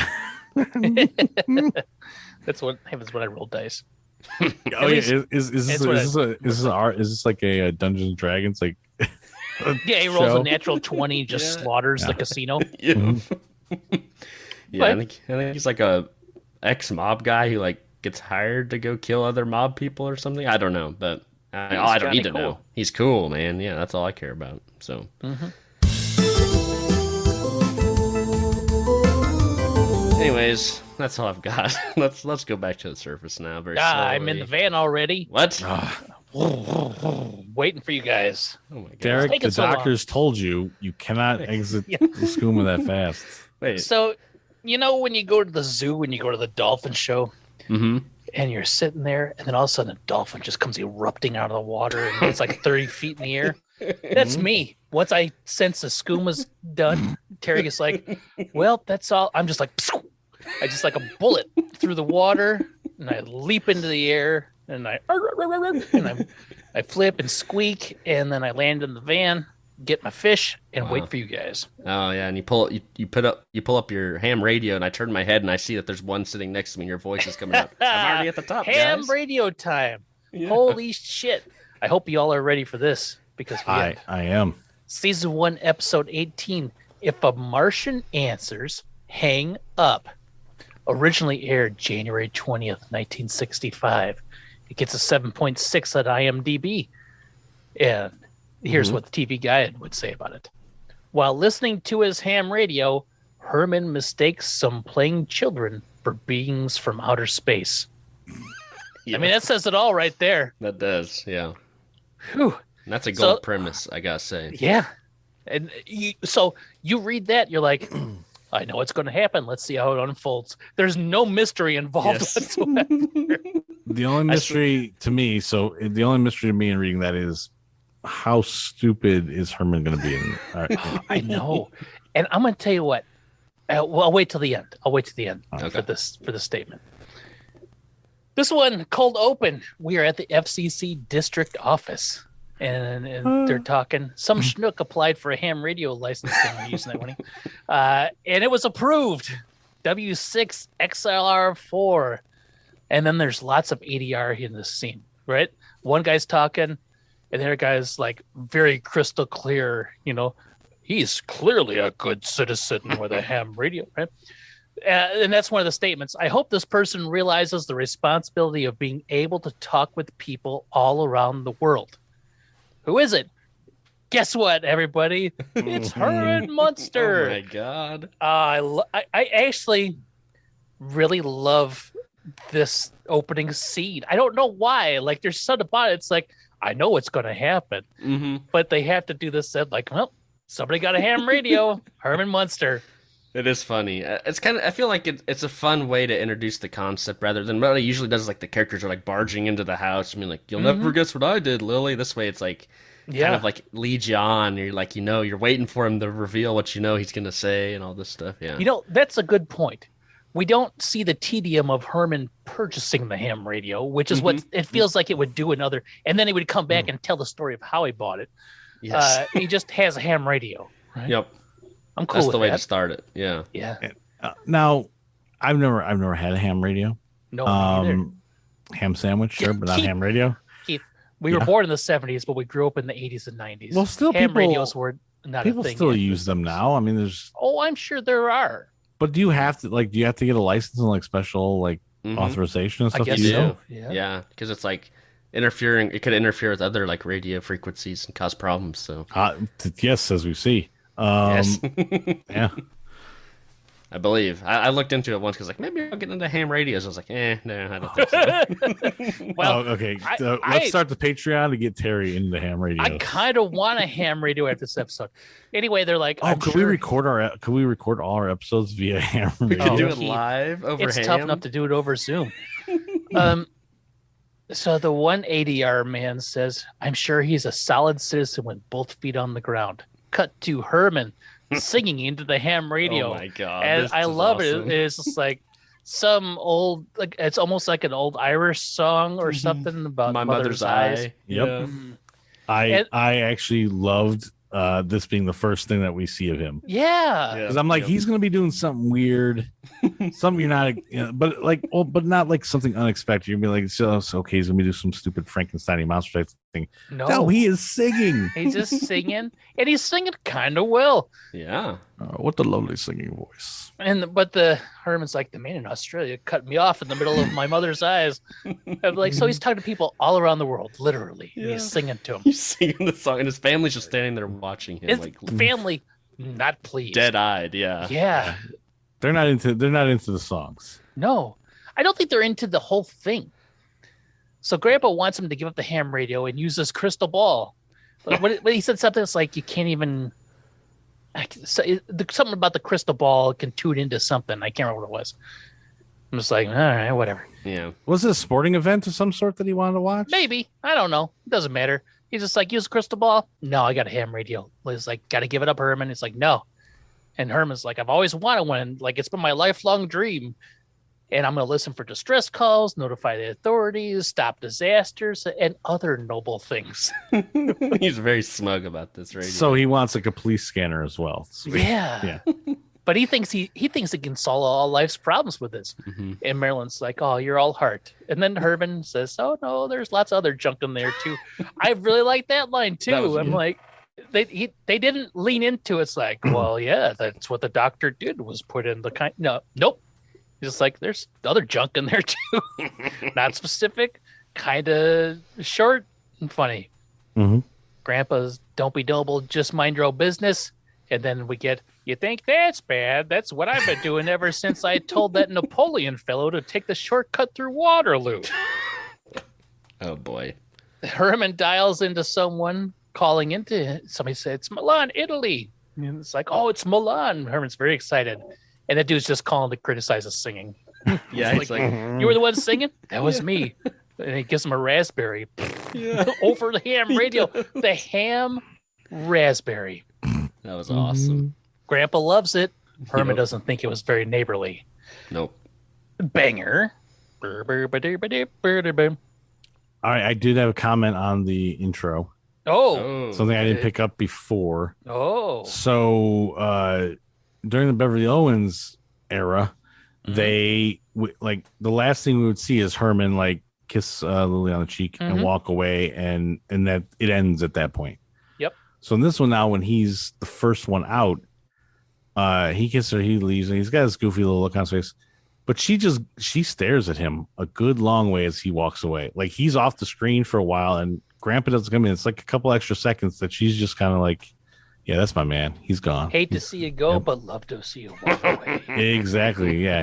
That's what happens when I roll dice. Oh yeah, least- is this that's what is this like a Dungeons and Dragons like? Yeah, he rolls show? a natural 20, just slaughters the casino. Yeah, Mm-hmm. yeah. I think he's like a ex-mob guy who like gets hired to go kill other mob people or something. I don't know, but I don't Johnny need to Cool. know. He's cool, man. Yeah, that's all I care about. So. Anyways, that's all I've got. Let's go back to the surface now. Very I'm in slowly. the van already. What? Waiting for you guys. Oh my god. Derek, taking the so long. doctors told you cannot exit Yeah. the SCUMA that fast. Wait. So, when you go to the zoo, when you go to the dolphin show, Mm-hmm. and you're sitting there, and then all of a sudden a dolphin just comes erupting out of the water, and it's like 30 feet in the air. That's me. Once I sense the SCUMA's done, Terry is like, well, that's all. I'm just like, I just like a bullet through the water, and I leap into the air, and I flip and squeak, and then I land in the van, get my fish, and wait for you guys. Oh yeah, and you pull up your ham radio, and I turn my head and I see that there's one sitting next to me, and your voice is coming up. I'm already at the top, Ham guys. radio time. Yeah. Holy shit. I hope you all are ready for this, because we have I am. Season 1, Episode 18, If a Martian Answers, Hang Up. Originally aired January 20th, 1965. It gets a 7.6 at IMDb. And here's what the TV Guide would say about it. While listening to his ham radio, Herman mistakes some playing children for beings from outer space. Yeah, I mean, that says it all right there. that does, yeah. Whew. And that's a gold So- premise, I gotta say. Yeah. And so you read that, you're like, I know what's going to happen. Let's see how it unfolds. There's no mystery involved Yes. whatsoever. The only mystery to me, the only mystery to me in reading that is how stupid is Herman going to be in? I know. And I'm going to tell you what. I'll wait till the end. I'll wait till the end Okay. for this statement. This one, cold open. We are at the FCC district office. And they're talking. Some schnook applied for a ham radio license. I'm using that one. And it was approved. W6 XLR4. And then there's lots of ADR in this scene, right? One guy's talking, and the other guy's like very crystal clear, he's clearly a good citizen with a ham radio, right? And that's one of the statements. I hope this person realizes the responsibility of being able to talk with people all around the world. Who is it? Guess what, everybody? It's Herman Munster. Oh my god. I actually really love this opening scene. I don't know why. Like, there's something about it. It's like, I know what's going to happen, Mm-hmm. but they have to do this. Like, well, somebody got a ham radio. Herman Munster. It is funny. It's kind of. I feel like it's a fun way to introduce the concept rather than what it usually does. Is like the characters are like barging into the house. I mean, like, you'll never guess what I did, Lily. This way, it's like kind of like leads you on. You're like, you're waiting for him to reveal what he's gonna say and all this stuff. Yeah. That's a good point. We don't see the tedium of Herman purchasing the ham radio, which is what it feels like it would do another. And then he would come back and tell the story of how he bought it. Yes. He just has a ham radio. Right? Yep. I'm cool That's with the way that. to start it. Yeah. Yeah. Now, I've never had a ham radio. No, me neither. Ham sandwich, sure, but not Keith- ham radio. Keith, we were born in the 70s, but we grew up in the 80s and 90s. Well, still ham people- radios were not a People thing. still yet. use them now. I mean, there's. Oh, I'm sure there are. But do you have to get a license and like special like authorization and I stuff? guess to use so. them? Yeah. Yeah, because it's like interfering. It could interfere with other like radio frequencies and cause problems. So Yes, as we see. yes, Yeah. I believe. I looked into it once because like maybe I'll get into ham radios. I was like, no, I don't think so. Well, okay. I- Let's start the Patreon to get Terry into the ham radio. I kind of want a ham radio after this episode. Anyway, they're like, I'm Could sure we record all our episodes via ham we radio? can do it Keith, live over it's ham. tough enough to do it over Zoom. So the 180R man says, I'm sure he's a solid citizen with both feet on the ground. Cut to Herman singing into the ham radio. Oh my god! And this I is love awesome. it. It's just like some old, like it's almost like an old Irish song or something about My mother's mother's eyes. eye. Yep. Yeah. I actually loved this being the first thing that we see of him. Yeah. Because I'm like, he's gonna be doing something weird, something you're not, but but not like something unexpected. You'll be like, so okay, he's gonna be doing some stupid Frankenstein monster type thing. No, he is singing. He's just singing, and he's singing kind of well. Yeah. What a lovely singing voice. But the Herman's like, the man in Australia cut me off in the middle of my mother's eyes. I'm like, so he's talking to people all around the world, literally. And he's singing to them. He's singing the song, and his family's just standing there watching him, His like family not pleased. dead-eyed. Yeah. Yeah. They're not into the songs. No, I don't think they're into the whole thing. So Grandpa wants him to give up the ham radio and use this crystal ball. But when he said something, it's like you can't even. Something about the crystal ball can tune into something. I can't remember what it was. I'm just like, all right, whatever. Yeah. Was it a sporting event of some sort that he wanted to watch? Maybe. I don't know. It doesn't matter. He's just like, use a crystal ball. No, I got a ham radio. He's like, got to give it up, Herman. He's like, no. And Herman's like, I've always wanted one. Like, it's been my lifelong dream. And I'm going to listen for distress calls, notify the authorities, stop disasters, and other noble things. He's very smug about this radio. So he wants like a police scanner as well. Sweet. Yeah. Yeah. But he thinks he can solve all life's problems with this. Mhm. And Marilyn's like, oh, you're all heart. And then Herman says, oh, no, there's lots of other junk in there, too. I really like that line, too. That was I'm good. like, they didn't lean into it. It's like, well, yeah, that's what the doctor did was put in the kind. No, nope. He's just like, there's other junk in there, too. Not specific, kind of short and funny. Mhm. Grandpa's don't be noble, just mind your own business. And then we get, you think that's bad? That's what I've been doing ever since I told that Napoleon fellow to take the shortcut through Waterloo. Oh boy. Herman dials into someone calling into somebody said, it's Milan, Italy. And it's like, oh, it's Milan. Herman's very excited. And that dude's just calling to criticize his singing. Yeah, It's he's like, You were the one singing? That was me. And he gives him a raspberry yeah. over the ham radio. The ham raspberry. That was awesome. Grandpa loves it. Herman Yep. doesn't think it was very neighborly. Nope. Banger. All right, I did have a comment on the intro. Oh. Something I didn't pick up before. Oh. So during the Beverly Owens era, they like the last thing we would see is Herman like kiss Lily on the cheek and walk away, and that it ends at that point. Yep. So in this one now, when he's the first one out, he kisses her, he leaves, and he's got this goofy little look on his face. But she stares at him a good long way as he walks away. Like he's off the screen for a while, and Grandpa doesn't come in. It's like a couple extra seconds that she's just kind of like, yeah, that's my man. He's gone. Hate to see you go, but love to see you walk away. Exactly. Yeah,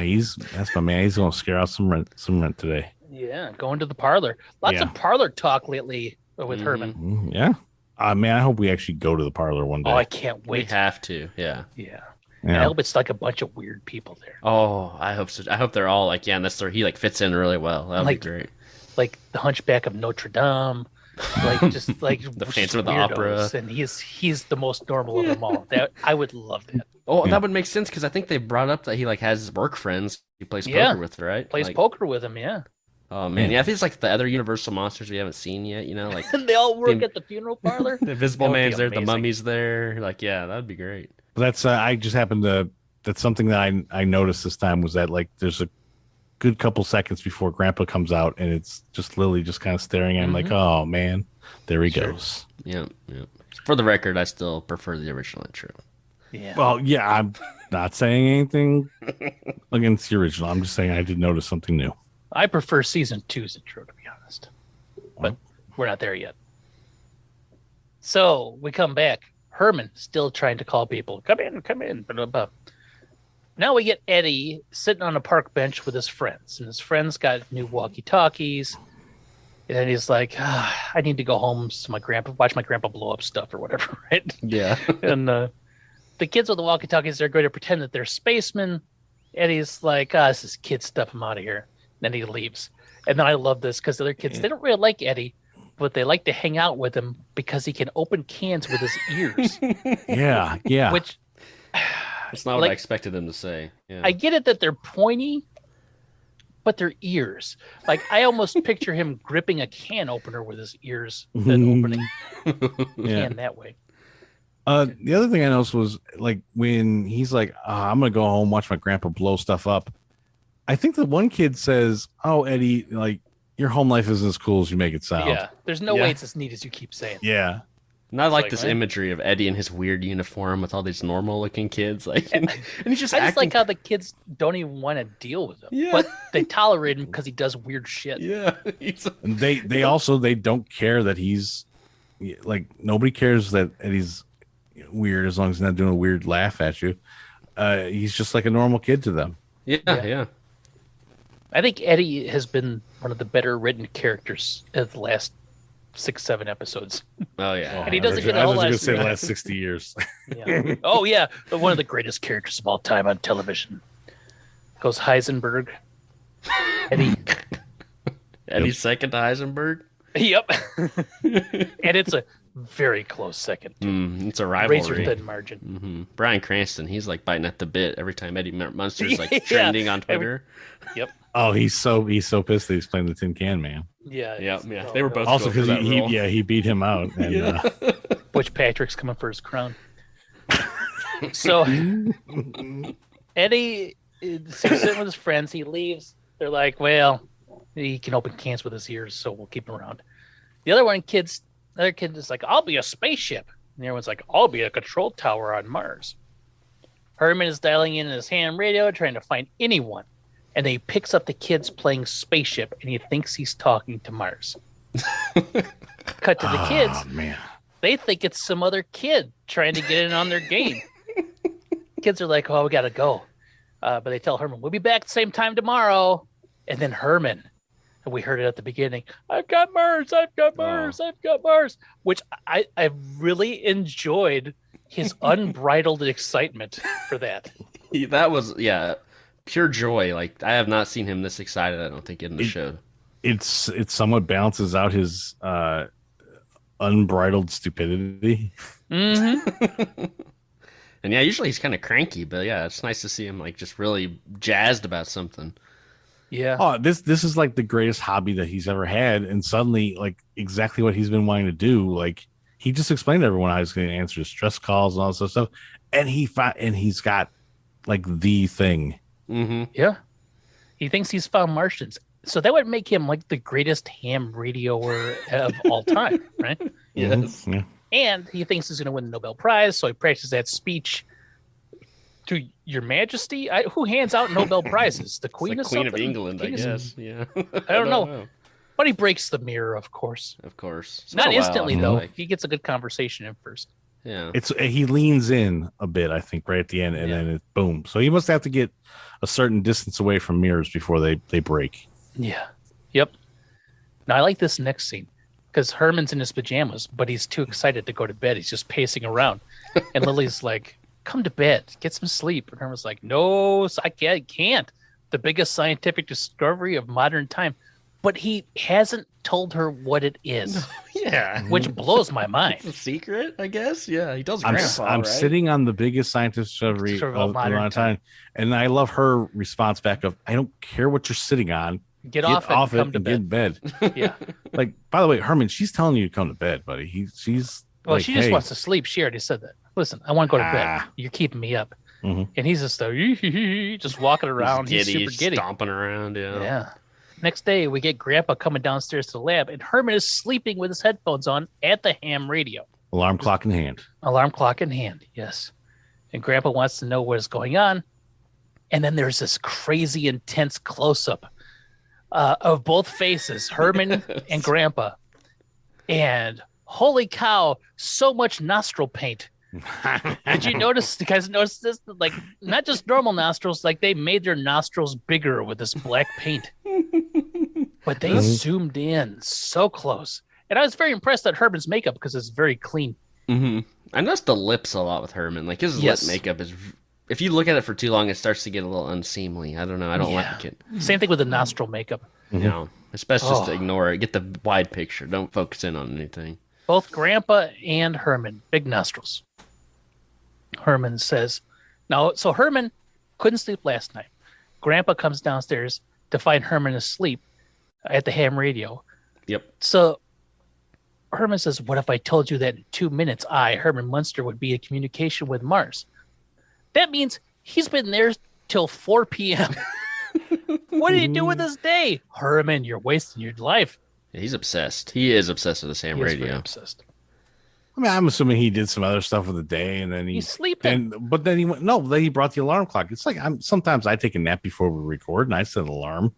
that's my man. He's gonna scare out some rent today. Yeah, going to the parlor. Lots Yeah. of parlor talk lately with Herman. Yeah. Man, I hope we actually go to the parlor one day. Oh, I can't We wait. have to. Yeah. Yeah. Yeah. I hope it's like a bunch of weird people there. Oh, I hope so. I hope they're all like, yeah, and that's where he like fits in really well. That'd Like- be great. Like the Hunchback of Notre Dame. Like just like The just Phantom of the weirdos. Opera. And he's the most normal of them all. That I would love that. Oh, Yeah. that would make sense because I think they brought up that he like has his work friends he plays Yeah. poker with, right? Plays Like, poker with him, yeah. Oh man, yeah. I think it's like the other Universal monsters we haven't seen yet. You know, like And they all work The- at the funeral parlor. the Invisible That would be Man's there, the amazing. Mummy's there. Like, yeah, that'd be great. That's I just happened to. That's something that I noticed this time was that like there's a good couple seconds before Grandpa comes out, and it's just Lily just kind of staring at him like, oh man, there he goes. Yeah. For the record, I still prefer the original intro. Yeah. Well, yeah, I'm not saying anything against the original. I'm just saying I did notice something new. I prefer season 2's intro, to be honest, but we're not there yet. So we come back. Herman still trying to call people. Come in. Blah, blah, blah. Now we get Eddie sitting on a park bench with his friends, and his friends got new walkie-talkies. And he's like, I need to go home to watch my grandpa blow up stuff or whatever, right? Yeah. And the kids with the walkie-talkies, they're going to pretend that they're spacemen. Eddie's like, this is kid stuff. I'm out of here. And then he leaves. And then I love this because the other kids, they don't really like Eddie, but they like to hang out with him because he can open cans with his ears. Yeah. Which... That's not what I expected them to say. Yeah. I get it that they're pointy, but they're ears. Like, I almost picture him gripping a can opener with his ears than opening can that way. The other thing I noticed was, like, when he's like, I'm going to go home, watch my grandpa blow stuff up. I think the one kid says, oh, Eddie, like, your home life isn't as cool as you make it sound. Yeah, there's no way it's as neat as you keep saying. Yeah. And I like this imagery of Eddie in his weird uniform with all these normal-looking kids, like, and he's just. I just like how the kids don't even want to deal with him, but they tolerate him because he does weird shit. Yeah, and they also don't care that he's like, nobody cares that Eddie's weird as long as he's not doing a weird laugh at you. He's just like a normal kid to them. Yeah. I think Eddie has been one of the better written characters of the last 6-7 episodes. Oh yeah, and he doesn't get a I whole was lot. going to say the last 60 years. Yeah. Oh yeah, but one of the greatest characters of all time on television. Goes Heisenberg. Eddie's second to Heisenberg. Yep. And it's a very close second. It's a rivalry. Razor thin margin. Mm-hmm. Bryan Cranston, he's like biting at the bit every time Eddie Munster's like trending on Twitter. Yep. Oh, he's so pissed that he's playing the Tin Can Man. Yeah. They were both also because he beat him out. And, Butch Patrick's coming for his crown. So Eddie is sitting with his friends. He leaves. They're like, well, he can open cans with his ears, so we'll keep him around. The other kid is like, I'll be a spaceship. And the other one's like, I'll be a control tower on Mars. Herman is dialing in his ham radio, trying to find anyone. And then he picks up the kids playing spaceship, and he thinks he's talking to Mars. Cut to the kids. Oh, man. They think it's some other kid trying to get in on their game. Kids are like, oh, we got to go. But they tell Herman, we'll be back at the same time tomorrow. And then Herman, and we heard it at the beginning, I've got Mars, I've got Mars. Which I really enjoyed his unbridled excitement for that. That was, pure joy. Like, I have not seen him this excited, I don't think, in the show. It somewhat balances out his unbridled stupidity. Mm-hmm. And usually he's kind of cranky, but it's nice to see him like just really jazzed about something. Yeah. Oh, this is like the greatest hobby that he's ever had, and suddenly, like, exactly what he's been wanting to do. Like, he just explained to everyone how he's going to answer stress calls and all this stuff, and he's got like the thing. Mm-hmm. Yeah. He thinks he's found Martians. So that would make him like the greatest ham radioer of all time, right? Yes. Mm-hmm. Yeah. And he thinks he's going to win the Nobel Prize, so he practices that speech to Your Majesty. Who hands out Nobel Prizes? The Queen of England, I guess. Yeah. I don't know. But he breaks the mirror, of course. Of course. Not instantly, though. He gets a good conversation in first. Yeah. He leans in a bit, I think, right at the end, and then it boom. So he must have to get a certain distance away from mirrors before they break. Yeah. Yep. Now I like this next scene because Herman's in his pajamas, but he's too excited to go to bed. He's just pacing around, and Lily's like, "Come to bed, get some sleep." And Herman's like, "No, I can't. The biggest scientific discovery of modern time." But he hasn't told her what it is. Yeah. Which blows my mind. It's a secret, I guess. Yeah, he tells I'm Grandpa, sitting on the biggest scientific discovery of modern time. And I love her response back of, I don't care what you're sitting on. Get off it and come to get in bed. Yeah. Like, by the way, Herman, she's telling you to come to bed, buddy. She's well, like, she just wants to sleep. She already said that. listen, I want to go to bed. Ah. You're keeping me up. Mhm. And he's just just walking around. He's super giddy. Stomping around, Yeah. Next day, we get Grandpa coming downstairs to the lab, and Herman is sleeping with his headphones on at the ham radio. Alarm clock in hand. Alarm clock in hand, yes. And Grandpa wants to know what is going on. And then there's this crazy, intense close-up of both faces, Herman and Grandpa. And holy cow, so much nostril paint. Did you guys notice this? Like, not just normal nostrils, like they made their nostrils bigger with this black paint. But they zoomed in so close. And I was very impressed at Herman's makeup because it's very clean. Mm-hmm. I noticed the lips a lot with Herman. Like, his lip makeup is... If you look at it for too long, it starts to get a little unseemly. I don't know. I don't like it. Same thing with the nostril makeup. No. It's best just to ignore it. Get the wide picture. Don't focus in on anything. Both Grandpa and Herman, big nostrils. Herman says, so Herman couldn't sleep last night. Grandpa comes downstairs to find Herman asleep at the ham radio. Yep. So Herman says, what if I told you that in 2 minutes, Herman Munster, would be in communication with Mars? That means he's been there till 4 p.m. What did he do with his day? Herman, you're wasting your life. Yeah, he's obsessed. He is obsessed with this ham radio. Very obsessed. I mean, I'm assuming he did some other stuff with the day, and then he's sleeping. But then he went. No, then he brought the alarm clock. It's like sometimes I take a nap before we record, and I set an alarm,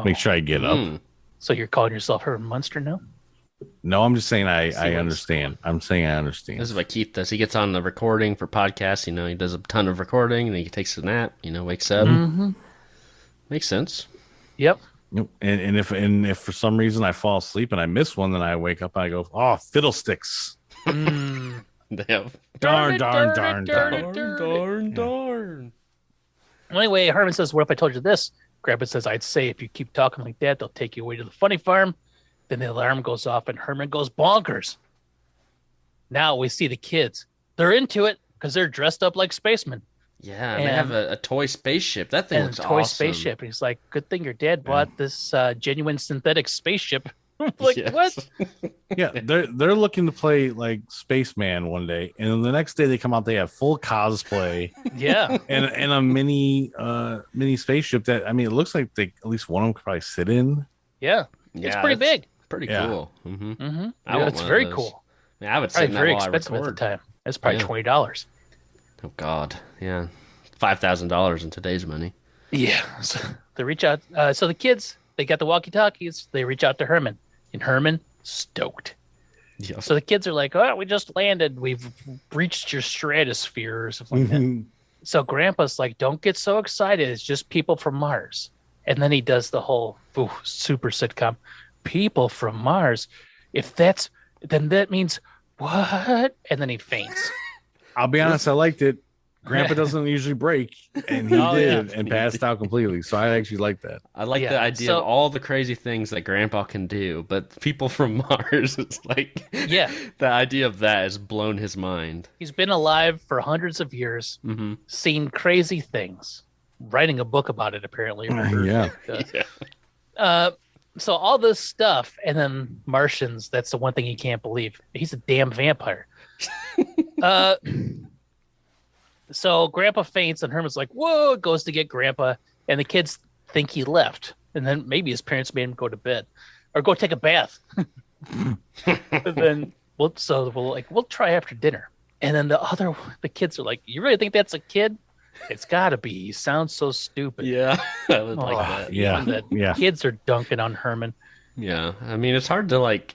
make sure I get up. So you're calling yourself Herman Munster now? No, I'm just saying I understand. I'm saying I understand. This is what Keith does. He gets on the recording for podcasts. He does a ton of recording, and he takes a nap. Wakes up. Mm-hmm. Makes sense. Yep. And if for some reason I fall asleep and I miss one, then I wake up and I go, oh, fiddlesticks. Darn. Anyway, Herman says, what if I told you this? Grandpa says, I'd say if you keep talking like that, they'll take you away to the funny farm. Then the alarm goes off and Herman goes bonkers. Now we see the kids. They're into it because they're dressed up like spacemen. Yeah, and they have a toy spaceship. That thing looks awesome. Toy spaceship. He's like, good thing your dad bought this genuine synthetic spaceship. What? Yeah, they're looking to play like Spaceman one day, and then the next day they come out, they have full cosplay. Yeah, and a mini spaceship that it looks like at least one of them could probably sit in. Yeah, it's pretty big. Pretty cool. Mm-hmm. Mm-hmm. Yeah, it's very cool. Yeah, I would say very expensive at the time. It's probably $20. Oh God, yeah, $5,000 in today's money. Yeah, so they reach out. So the kids, they got the walkie-talkies. They reach out to Herman, and Herman stoked. Yep. So the kids are like, "Oh, we just landed. We've reached your stratosphere or something like that." So Grandpa's like, "Don't get so excited. It's just people from Mars." And then he does the whole super sitcom, "People from Mars. Then that means what?" And then he faints. I'll be honest, I liked it. Grandpa doesn't usually break, and he did, and passed out completely. So I actually like that. I like the idea of all the crazy things that Grandpa can do, but people from Mars, it's like, the idea of that has blown his mind. He's been alive for hundreds of years, seen crazy things, writing a book about it, apparently. So all this stuff, and then Martians, that's the one thing he can't believe. He's a damn vampire. So Grandpa faints, and Herman's like, whoa, goes to get Grandpa, and the kids think he left. And then maybe his parents made him go to bed or go take a bath. And then we'll try after dinner. And then the kids are like, you really think that's a kid? It's gotta be. He sounds so stupid. Yeah. I would like that. Yeah. Kids are dunking on Herman. Yeah. It's hard to like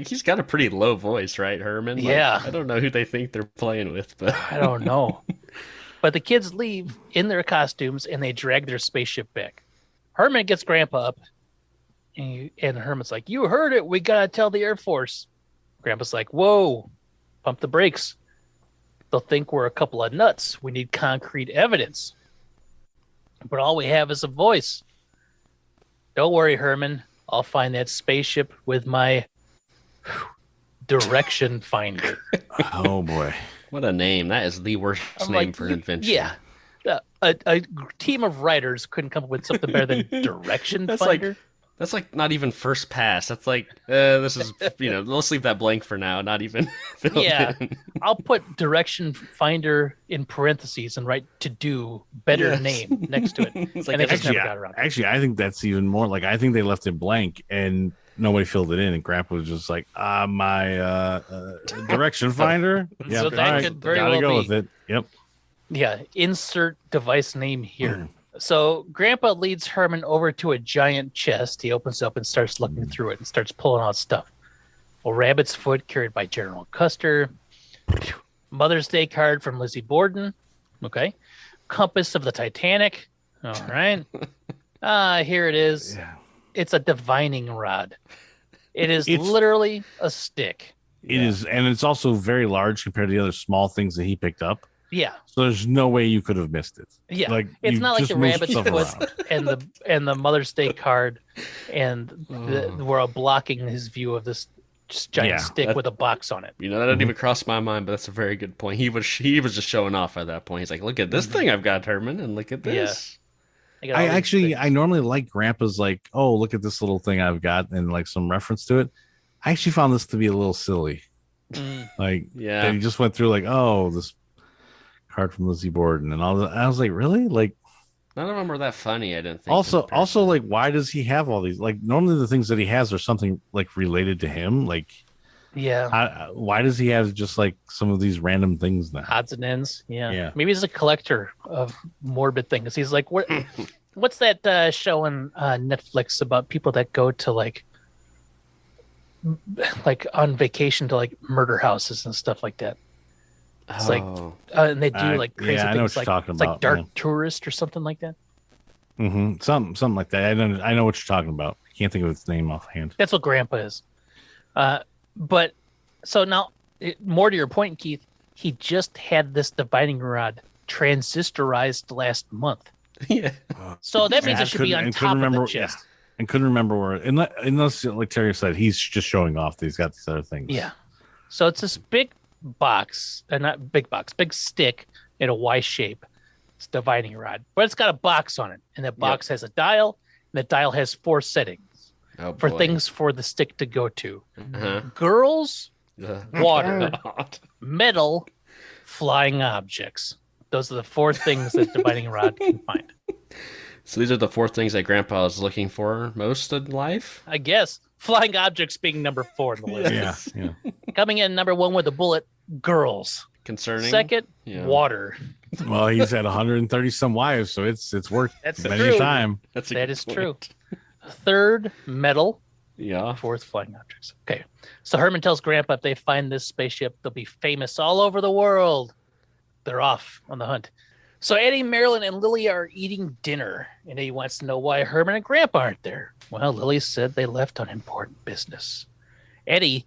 he's got a pretty low voice, right, Herman? I don't know who they think they're playing with, but I don't know. But the kids leave in their costumes and they drag their spaceship back. Herman gets Grandpa up, and Herman's like, "You heard it. We gotta tell the Air Force." Grandpa's like, "Whoa, pump the brakes. They'll think we're a couple of nuts. We need concrete evidence. But all we have is a voice. Don't worry, Herman. I'll find that spaceship with my direction finder." Oh boy, what a name! That is the worst name for an invention. Yeah, a team of writers couldn't come up with something better than direction finder. That's like not even first pass. That's like this is let's leave that blank for now. Not even filled in. I'll put direction finder in parentheses and write to do better name next to it. It's like And they just never got around. Actually, I think that's even more. Like, I think they left it blank and nobody filled it in, and Grandpa was just like, my direction finder. Yeah, So that could very gotta well go be. with it. Yep. Yeah, insert device name here. So Grandpa leads Herman over to a giant chest. He opens up and starts looking through it and starts pulling out stuff. A rabbit's foot carried by General Custer. Mother's Day card from Lizzie Borden. Okay. Compass of the Titanic. All right. Here it is. Yeah. It's a divining rod. It's literally a stick. It is, and it's also very large compared to the other small things that he picked up. Yeah. So there's no way you could have missed it. Yeah. Like, it's you not like just the moved rabbit's stuff foot around. and the Mother's Day card and we're blocking his view of this giant stick with a box on it. That didn't even cross my mind, but that's a very good point. He was just showing off at that point. He's like, look at this thing I've got, Herman, and look at this. I normally like Grandpa's like, oh, look at this little thing I've got and like some reference to it. I actually found this to be a little silly. Like, that he just went through like, oh, this card from Lizzie Borden and all that. I was like, really? Like, none of them are that funny, I didn't think. Also, like, why does he have all these? Like, normally the things that he has are something like related to him. Like, why does he have just like some of these random things now? Odds and ends. Yeah. Maybe he's a collector of morbid things. He's like, what's that show on Netflix about people that go to like on vacation to like murder houses and stuff like that? It's like, and they do like crazy I know things. what you're talking about. Like Dark Tourist or something like that. Something like that. I know what you're talking about. I can't think of its name offhand. That's what Grandpa is. But so now, more to your point, Keith, he just had this divining rod transistorized last month. Yeah. So that means it should be on top of the chest. And couldn't remember where, unless like Terry said, he's just showing off that he's got these other things. Yeah. So it's this big box, big stick in a Y shape. It's divining rod, but it's got a box on it, and that box has a dial, and the dial has 4 settings for things for the stick to go to: girls, water, metal, flying objects. Those are the 4 things that divining rod can find. So these are the 4 things that Grandpa is looking for most in life? I guess. Flying objects being number 4 on the list. Yeah. Coming in number 1 with a bullet, girls. Concerning. Second, water. Well, he's had 130 some wives, so it's worked many true. time. That is true. Third, metal. Yeah. 4th, flying objects. Okay. So Herman tells Grandpa if they find this spaceship, they'll be famous all over the world. They're off on the hunt. So Eddie, Marilyn, and Lily are eating dinner, and Eddie wants to know why Herman and Grandpa aren't there. Well, Lily said they left on important business. Eddie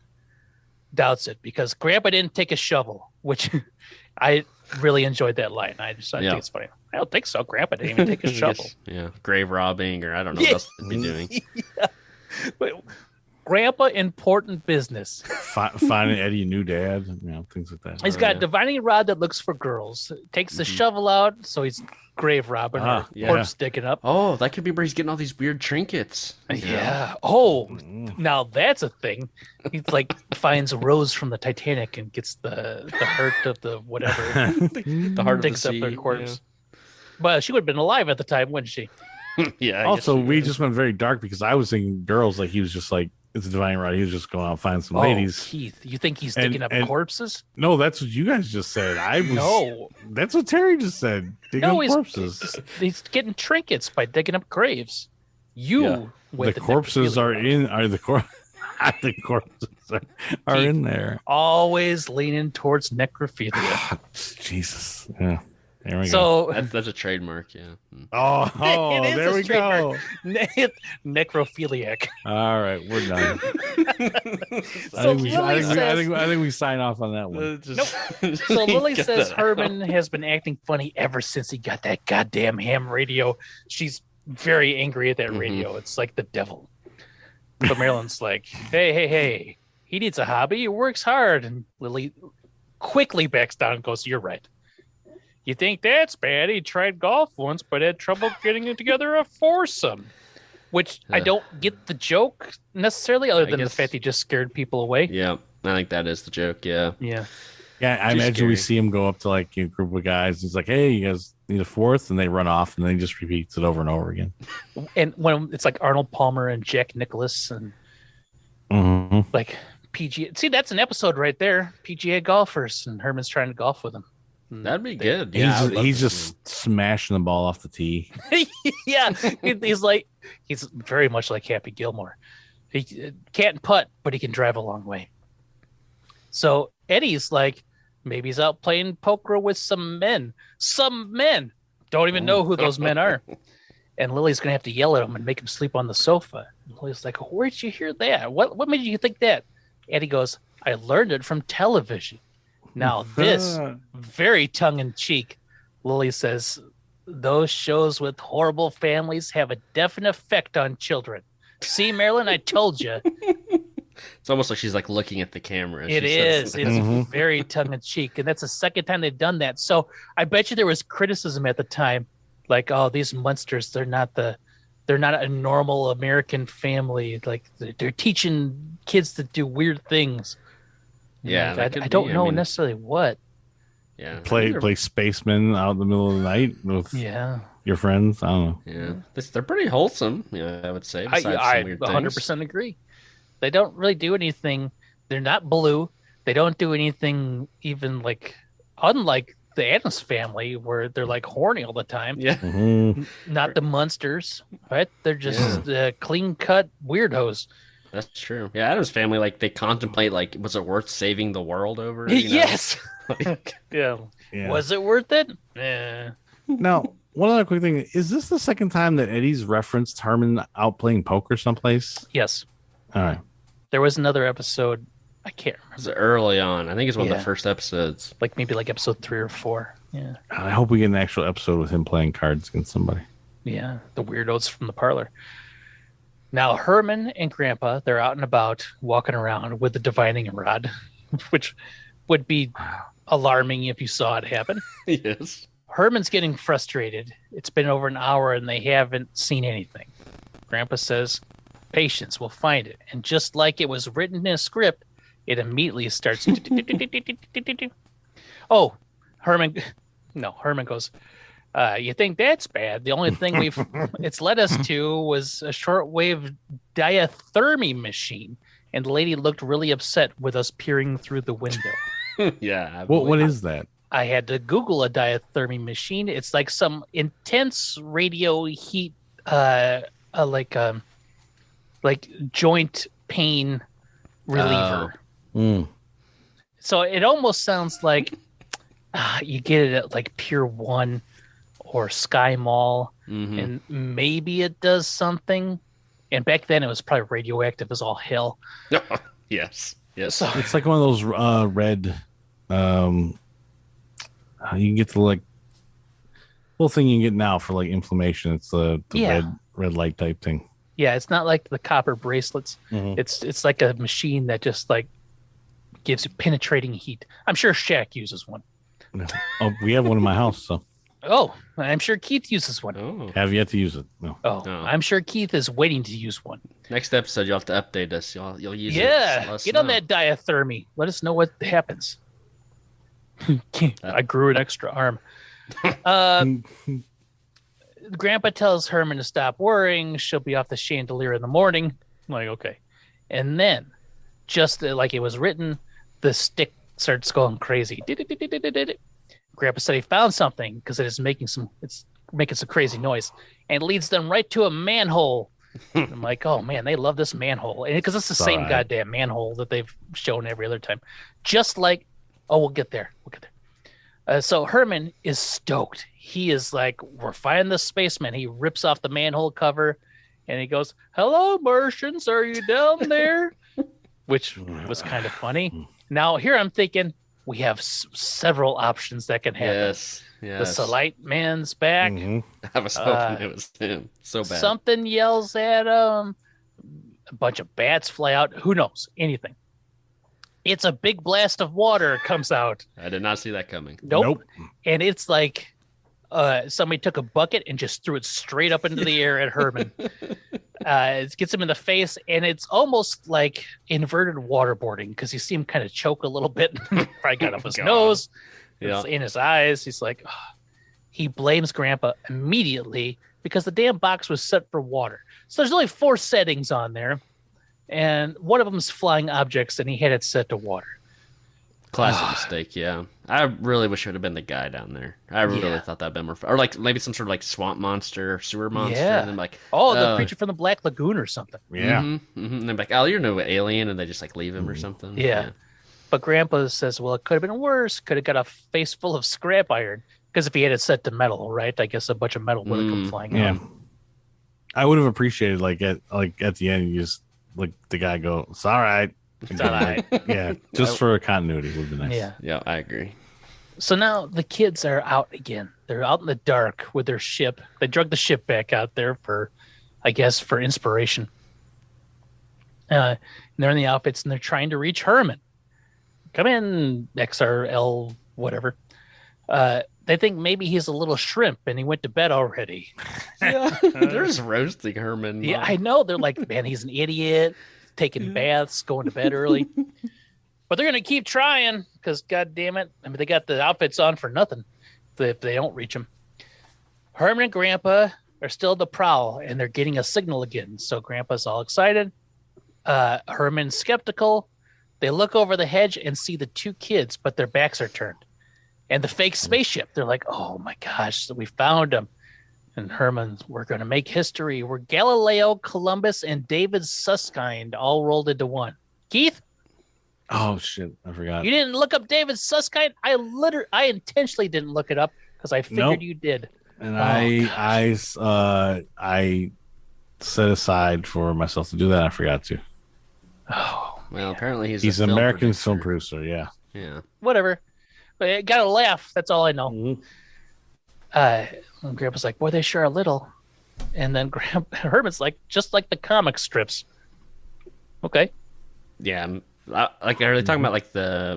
doubts it because Grandpa didn't take a shovel, which I really enjoyed that line. I think it's funny. I don't think so. Grandpa didn't even take a shovel. Grave robbing, or I don't know what else they'd be doing. But Grandpa, important business. Finding Eddie a new dad, things like that. He's got a divining rod that looks for girls. Takes the shovel out, so he's grave robbing or corpse sticking up. Oh, that could be where he's getting all these weird trinkets. Yeah. Oh, now that's a thing. He finds a rose from the Titanic and gets the heart of the whatever. The heart digs of the sea. up their corpse. But she would have been alive at the time, wouldn't she? Yeah. Also, we just went very dark because I was thinking girls, like he was just like, it's a divine rod. He was just going out and find some ladies. Keith, you think he's digging up corpses? No, that's what you guys just said. No. That's what Terry just said. Digging up corpses. He's getting trinkets by digging up graves. The corpses are in. The corpses are in there. Always leaning towards necrophilia. Jesus. Yeah. There we go. That's a trademark, yeah. Oh, there we go. Necrophiliac. All right, we're done. I think we sign off on that one. Nope. So Lily says Herman has been acting funny ever since he got that goddamn ham radio. She's very angry at that radio. It's like the devil. But Marilyn's like, hey, he needs a hobby. He works hard. And Lily quickly backs down and goes, you're right. You think that's bad? He tried golf once, but had trouble getting it together a foursome. which I don't get the joke necessarily, other than the guess- fact he just scared people away. Yeah, I think that is the joke. Yeah. Yeah. Yeah, I Too imagine we scary. see him go up to like a group of guys. He's like, "Hey, you guys need a fourth?" And they run off, and then he just repeats it over and over again. And when it's like Arnold Palmer and Jack Nicklaus and Mm-hmm. like PGA. See, that's an episode right there. PGA golfers, and Herman's trying to golf with them. That'd be good. Yeah, I would love He's to just smashing the ball off the tee. Yeah, he's very much like Happy Gilmore. He can't putt, but he can drive a long way. So Eddie's like, maybe he's out playing poker with some men. Some men don't even know who those men are. And Lily's gonna have to yell at him and make him sleep on the sofa. And Lily's like, "Where'd you hear that? What made you think that?" Eddie goes, "I learned it from television." Now this, very tongue-in-cheek, Lily says, "Those shows with horrible families have a definite effect on children. See, Marilyn, I told you." It's almost like she's like looking at the camera. as It she says is. It's very tongue-in-cheek, and that's the second time they've done that. So I bet you there was criticism at the time, like, "Oh, these Munsters, they're not a normal American family. Like they're teaching kids to do weird things." Yeah, Like, that could I don't be. know I mean, necessarily what. Yeah, Play spaceman out in the middle of the night with Yeah, your friends. I don't know. Yeah, they're pretty wholesome. Yeah, I would say. I Besides some weird 100% agree. They don't really do anything. They're not blue. They don't do anything even like, unlike the Addams Family, where they're like horny all the time. Yeah, Mhm. Not the Munsters, right? They're just clean cut weirdos. that's true. Yeah, Adam's family, like, they contemplate, like, was it worth saving the world over? You know? Yes. Like, Yeah. Yeah. Was it worth it? Yeah. Now, one other quick thing: is this the second time that Eddie's referenced Herman out playing poker someplace? Yes. All right. There was another episode. I can't remember. it was early on. I think it's one of Yeah. the first episodes. Like maybe like episode 3 or 4. Yeah. I hope we get an actual episode with him playing cards against somebody. Yeah. The weirdos from the parlor. Now, Herman and Grandpa, they're out and about walking around with the divining rod, which would be alarming if you saw it happen. Yes. Herman's getting frustrated. It's been over an hour and they haven't seen anything. Grandpa says, "Patience, we'll find it." And just like it was written in a script, it immediately starts. Oh, Herman goes, "You think that's bad? The only thing it's led us to was a shortwave diathermy machine." And the lady looked really upset with us peering through the window. Yeah. I What believe- is that? I had to Google a diathermy machine. It's like some intense radio heat, like joint pain reliever. Mm. So it almost sounds like you get it at like Pier 1 or Sky Mall, Mhm. and maybe it does something. And back then it was probably radioactive as all hell. Yes. Yes. So It's like one of those red. You can get the like little thing you can get now for like inflammation. It's the Yeah. red light type thing. yeah, it's not like the copper bracelets. Mhm. It's like a machine that just like gives you penetrating heat. I'm sure Shaq uses one. Oh, we have one in my house, so Oh, I'm sure Keith uses one. Oh. have yet to use it. No. Oh, No. I'm sure Keith is waiting to use one. Next episode, you'll have to update us. You'll use it. Yeah, Let us get on know. that diathermy. Let us know what happens. I grew an extra arm. Grandpa tells Herman to stop worrying. She'll be off the chandelier in the morning. I'm like, okay. And then, just like it was written, the stick starts going crazy. Grandpa said he found something because it's making some crazy noise, and it leads them right to a manhole. I'm like, oh man, they love this manhole, and because it's the same Alright. goddamn manhole that they've shown every other time. Just like, oh, we'll get there. So Herman is stoked. He is like, we're finding the spaceman. He rips off the manhole cover, and he goes, "Hello, Martians, are you down there?" Which was kind of funny. Now here I'm thinking we have several options that can happen. Yes. Yes. The Salite Man's back. Mhm. I was hoping it was him. So bad. Something yells at him. A bunch of bats fly out. Who knows? Anything. It's a big blast of water comes out. I did not see that coming. Nope. Nope. And it's like somebody took a bucket and just threw it straight up into the air at Herman. It gets him in the face, and it's almost like inverted waterboarding because you see him kind of choke a little bit. Probably got up his nose, in his eyes. He's like, he blames Grandpa immediately because the damn box was set for water. So there's only 4 settings on there, and one of them is flying objects, and he had it set to water. Classic mistake, yeah. I really wish it would have been the guy down there. I really thought that'd been more fun. Or like maybe some sort of like swamp monster, sewer monster. Yeah. And then like, the creature from the Black Lagoon or something. Yeah. And they're like, oh, you're no alien, and they just like leave him or something. Yeah. But Grandpa says, well, it could have been worse. Could have got a face full of scrap iron. Because if he had it set to metal, right? I guess a bunch of metal would have come flying out. I would have appreciated at the end, you just like the guy go, it's all right. It's all right. Yeah. Just for continuity would be nice. Yeah, I agree. So now the kids are out again. They're out in the dark with their ship. They drug the ship back out there for inspiration. And they're in the outfits and they're trying to reach Herman. Come in, XRL, whatever. They think maybe he's a little shrimp and he went to bed already. Yeah, they're just roasting Herman. Yeah, I know. They're like, man, he's an idiot, taking baths, going to bed early. But they're going to keep trying because, God damn it, I mean, they got the outfits on for nothing if they don't reach him. Herman and Grandpa are still at the prowl, and they're getting a signal again. So Grandpa's all excited. Herman's skeptical. They look over the hedge and see the 2 kids, but their backs are turned. And the fake spaceship. They're like, oh, my gosh, we found him. And Herman, we're going to make history. We're Galileo, Columbus, and David Susskind all rolled into one. Keith? Oh, shit. I forgot. You didn't look up David Susskind? I intentionally didn't look it up because I figured you did. And I set aside for myself to do that. I forgot to. Oh, well, apparently he's an American film producer. Yeah. Yeah. Whatever. But I got to laugh. That's all I know. Mm-hmm. And Grandpa's like, boy, they sure are little. And then Herman's like, just like the comic strips. Okay. Yeah. Like, are they talking about like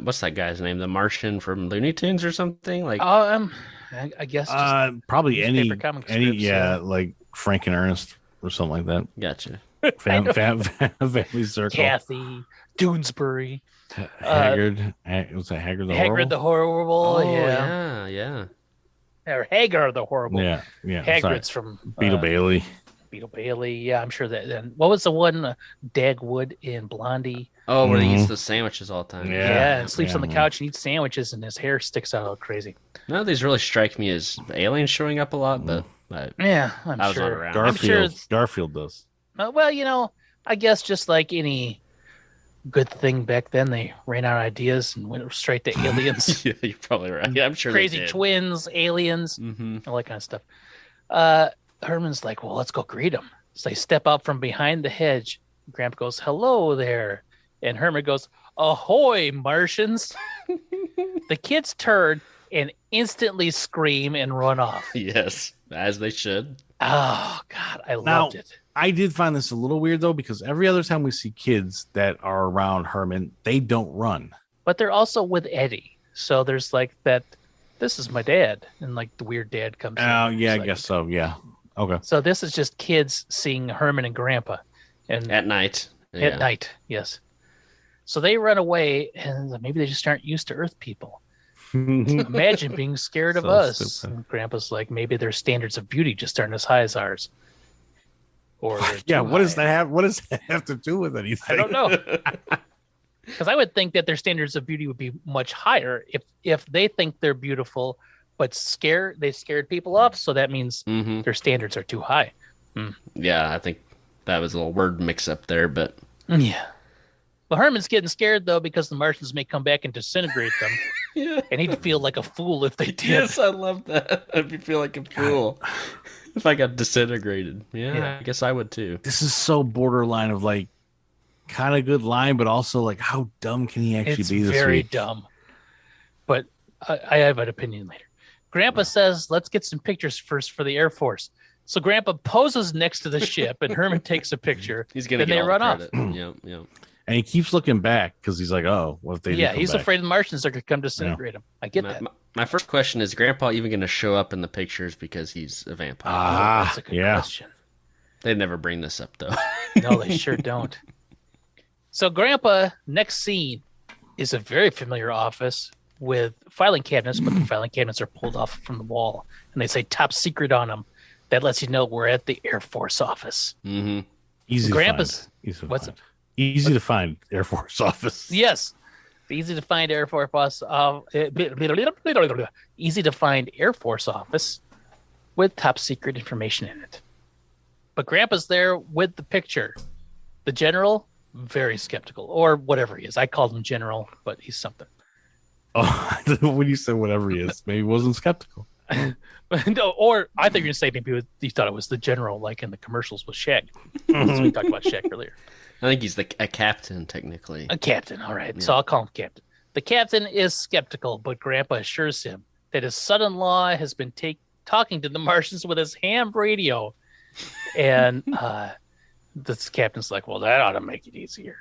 what's that guy's name? The Martian from Looney Tunes or something? Like, I guess probably any comic strips, strips, like Frank and Ernest or something like that. Gotcha. Family Circle. Kathy, Doonesbury, Haggard. Was that Haggard the Horrible? Haggard the Horrible. Oh, yeah. Or Hagar the Horrible. Yeah. Hagrid's from Beetle Bailey. Beetle Bailey. Yeah, I'm sure that. And what was the one? Dagwood in Blondie. Oh, where he eats the sandwiches all the time. Yeah, and sleeps on the couch and eats sandwiches, and his hair sticks out all crazy. None of these really strike me as aliens showing up a lot, but yeah, I was not around. Garfield does. Well, I guess just like any good thing back then, they ran out of ideas and went straight to aliens. Yeah, you're probably right. Yeah, I'm sure. Crazy twins, aliens, all that kind of stuff. Herman's like, well, let's go greet them. So they step out from behind the hedge. Grandpa goes, hello there. And Herman goes, ahoy, Martians. The kids turn and instantly scream and run off. Yes, as they should. Oh, God, I loved it. I did find this a little weird, though, because every other time we see kids that are around Herman, they don't run. But they're also with Eddie. So there's like that, this is my dad. And like the weird dad comes in. Oh, yeah, I guess so. Yeah. Okay. So this is just kids seeing Herman and Grandpa. And at night. At night, yes. So they run away, and maybe they just aren't used to Earth people. Imagine being scared of us. And Grandpa's like, maybe their standards of beauty just aren't as high as ours. Or what does that have? What does that have to do with anything? I don't know. Because I would think that their standards of beauty would be much higher if they think they're beautiful, but they scared people off. So that means their standards are too high. Yeah, I think that was a little word mix up there, but yeah. Well, Herman's getting scared, though, because the Martians may come back and disintegrate them. Yeah. And he'd feel like a fool if they did. Yes, I love that. I'd feel like a fool if I got disintegrated. Yeah, I guess I would, too. This is so borderline of, like, kind of good line, but also, like, how dumb can he actually be this week? It's very dumb. But I have an opinion later. Grandpa says, let's get some pictures first for the Air Force. So Grandpa poses next to the ship, and Herman takes a picture. He's going to get they run off. Yep. And he keeps looking back because he's like, "Oh, what if they?" Yeah, do come he's back? afraid the Martians are going to come disintegrate him. I get that. My first question is Grandpa even going to show up in the pictures because he's a vampire? That's a good question. They'd never bring this up, though. No, they sure don't. So Grandpa, next scene, is a very familiar office with filing cabinets, but the filing cabinets are pulled off from the wall. And they say top secret on them. That lets you know we're at the Air Force office. Mm-hmm. Easy Grandpa's, to find. what's it? Easy to find Air Force office. Yes. Easy to find Air Force easy to find Air Force office with top secret information in it. But Grandpa's there with the picture. The general, very skeptical, or whatever he is. I called him general, but he's something. Oh, when you said whatever he is, maybe he wasn't skeptical. No, or I think you're gonna say maybe you thought it was the general, like in the commercials with Shaq. So we talked about Shaq earlier. I think he's a captain, technically. A captain, all right. Yeah. So I'll call him captain. The captain is skeptical, but Grandpa assures him that his son-in-law has been talking to the Martians with his ham radio. And this captain's like, well, that ought to make it easier.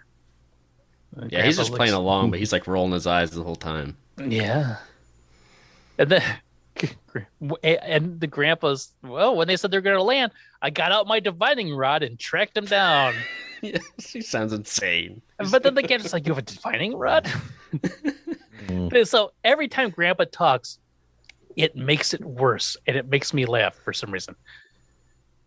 And Yeah, he's Grandpa just playing along, but he's like rolling his eyes the whole time. Yeah. And then and the grandpa's, well, when they said they're going to land, I got out my divining rod and tracked them down. Yes, he sounds insane. But then the captain's like, you have a divining rod? So every time Grandpa talks, it makes it worse, and it makes me laugh for some reason.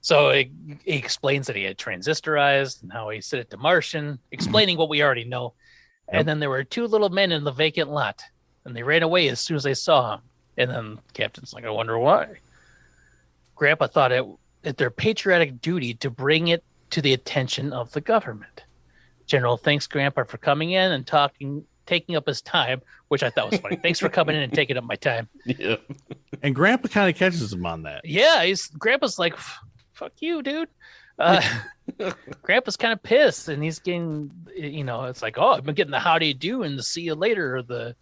So he explains that he had transistorized and how he said it to Martian, explaining what we already know. And then there were two little men in the vacant lot, and they ran away as soon as they saw him. And then the captain's like, I wonder why. Grandpa thought it their patriotic duty to bring it to the attention of the government. General thanks Grandpa for coming in and taking up his time, which I thought was funny. Thanks for coming in and taking up my time. Yeah. And Grandpa kind of catches him on that. Yeah, Grandpa's like, fuck you, dude. Grandpa's kind of pissed, and he's getting, it's like, oh, I've been getting the how do you do and the see you later, or the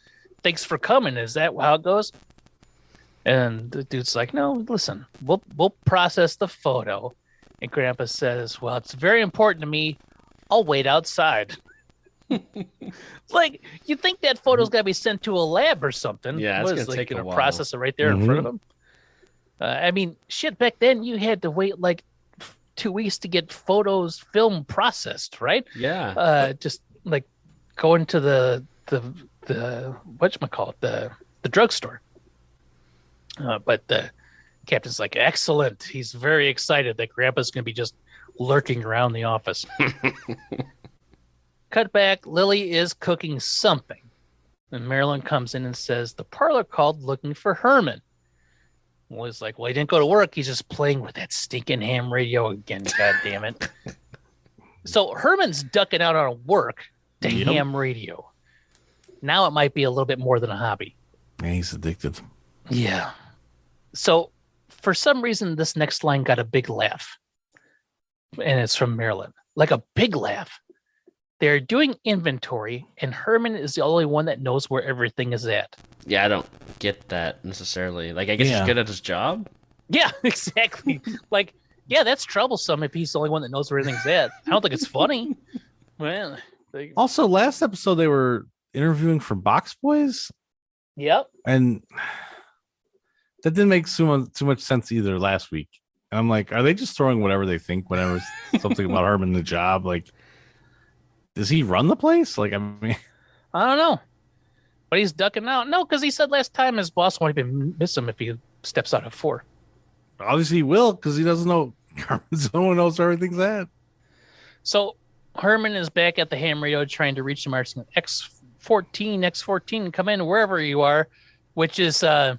thanks for coming. Is that how it goes? And the dude's like, no, listen, we'll process the photo. And Grandpa says, well, it's very important to me. I'll wait outside. Like, you think that photo's got to be sent to a lab or something? Yeah, it's going to take a while. Process it right there in front of him. I mean, shit, back then you had to wait like 2 weeks to get film processed, right? Yeah. Just like going to the whatchamacallit, the drugstore. But the captain's like, excellent. He's very excited that Grandpa's going to be just lurking around the office. Cut back, Lily is cooking something. And Marilyn comes in and says, the parlor called looking for Herman. Well, he's like, well, he didn't go to work. He's just playing with that stinking ham radio again. God damn it. So Herman's ducking out on work to ham radio. Now it might be a little bit more than a hobby. Man, he's addicted. Yeah. So for some reason, this next line got a big laugh. And it's from Marilyn. Like a big laugh. They're doing inventory, and Herman is the only one that knows where everything is at. Yeah, I don't get that necessarily. Like, I guess he's good at his job? Yeah, exactly. Like, yeah, that's troublesome if he's the only one that knows where everything's at. I don't think it's funny. Well, also, last episode, they were interviewing for Box Boys. Yep. And that didn't make too much sense either last week. And I'm like, are they just throwing whatever they think whenever something about Herman in the job? Like, does he run the place? Like, I mean, I don't know. But he's ducking out. No, because he said last time his boss won't even miss him if he steps out at 4. Obviously he will, because he doesn't know. Someone knows where everything's at. So Herman is back at the ham radio trying to reach the Martian. X14, come in wherever you are, which is like